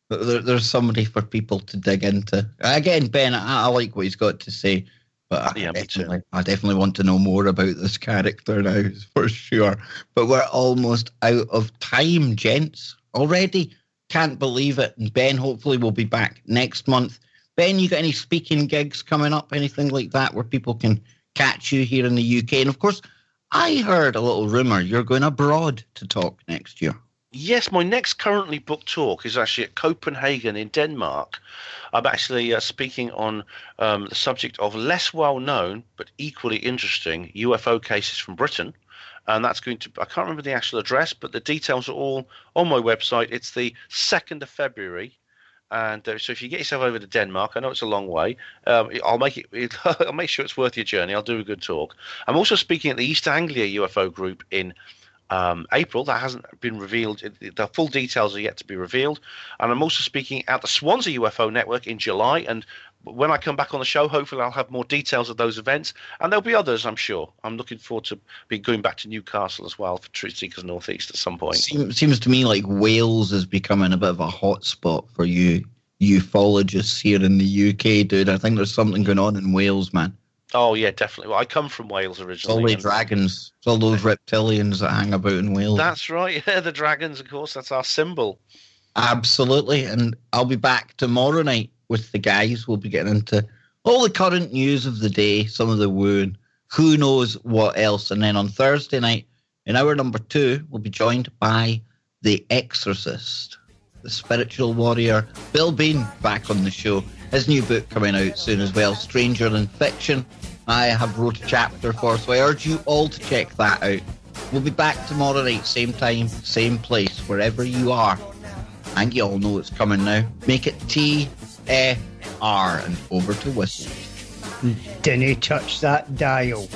there's somebody for people to dig into. Again, Ben, I like what he's got to say, but I definitely want to know more about this character now, for sure. But we're almost out of time, gents, already. Can't believe it. And Ben, hopefully, will be back next month. Ben, you got any speaking gigs coming up, anything like that, where people can catch you here in the UK? And, of course, I heard a little rumour you're going abroad to talk next year. Yes, my next currently booked talk is actually at Copenhagen in Denmark. I'm actually speaking on the subject of less well-known but equally interesting UFO cases from Britain. And that's going to, I can't remember the actual address, but the details are all on my website. It's the 2nd of February. And so if you get yourself over to Denmark, I know it's a long way. I'll make I'll make sure it's worth your journey. I'll do a good talk. I'm also speaking at the East Anglia UFO group in April. That hasn't been revealed. The full details are yet to be revealed. And I'm also speaking at the Swansea UFO Network in July. And when I come back on the show, hopefully I'll have more details of those events. And there'll be others, I'm sure. I'm looking forward to be going back to Newcastle as well for Truth Seekers Northeast at some point. Seems to me like Wales is becoming a bit of a hotspot for you ufologists here in the UK, dude. I think there's something going on in Wales, man. Oh, yeah, definitely. Well, I come from Wales originally. It's all the dragons. It's all those reptilians that hang about in Wales. That's right. Yeah, the dragons, of course. That's our symbol. Absolutely. And I'll be back tomorrow night with the guys. We'll be getting into all the current news of the day, some of the woo, and who knows what else. And then on Thursday night, in hour number 2, we'll be joined by the exorcist, the spiritual warrior, Bill Bean, back on the show. His new book coming out soon as well, Stranger Than Fiction. I have wrote a chapter for, so I urge you all to check that out. We'll be back tomorrow night, same time, same place, wherever you are. And you all know it's coming now. Make it TFR and over to Whistle. Didn't touch that dial.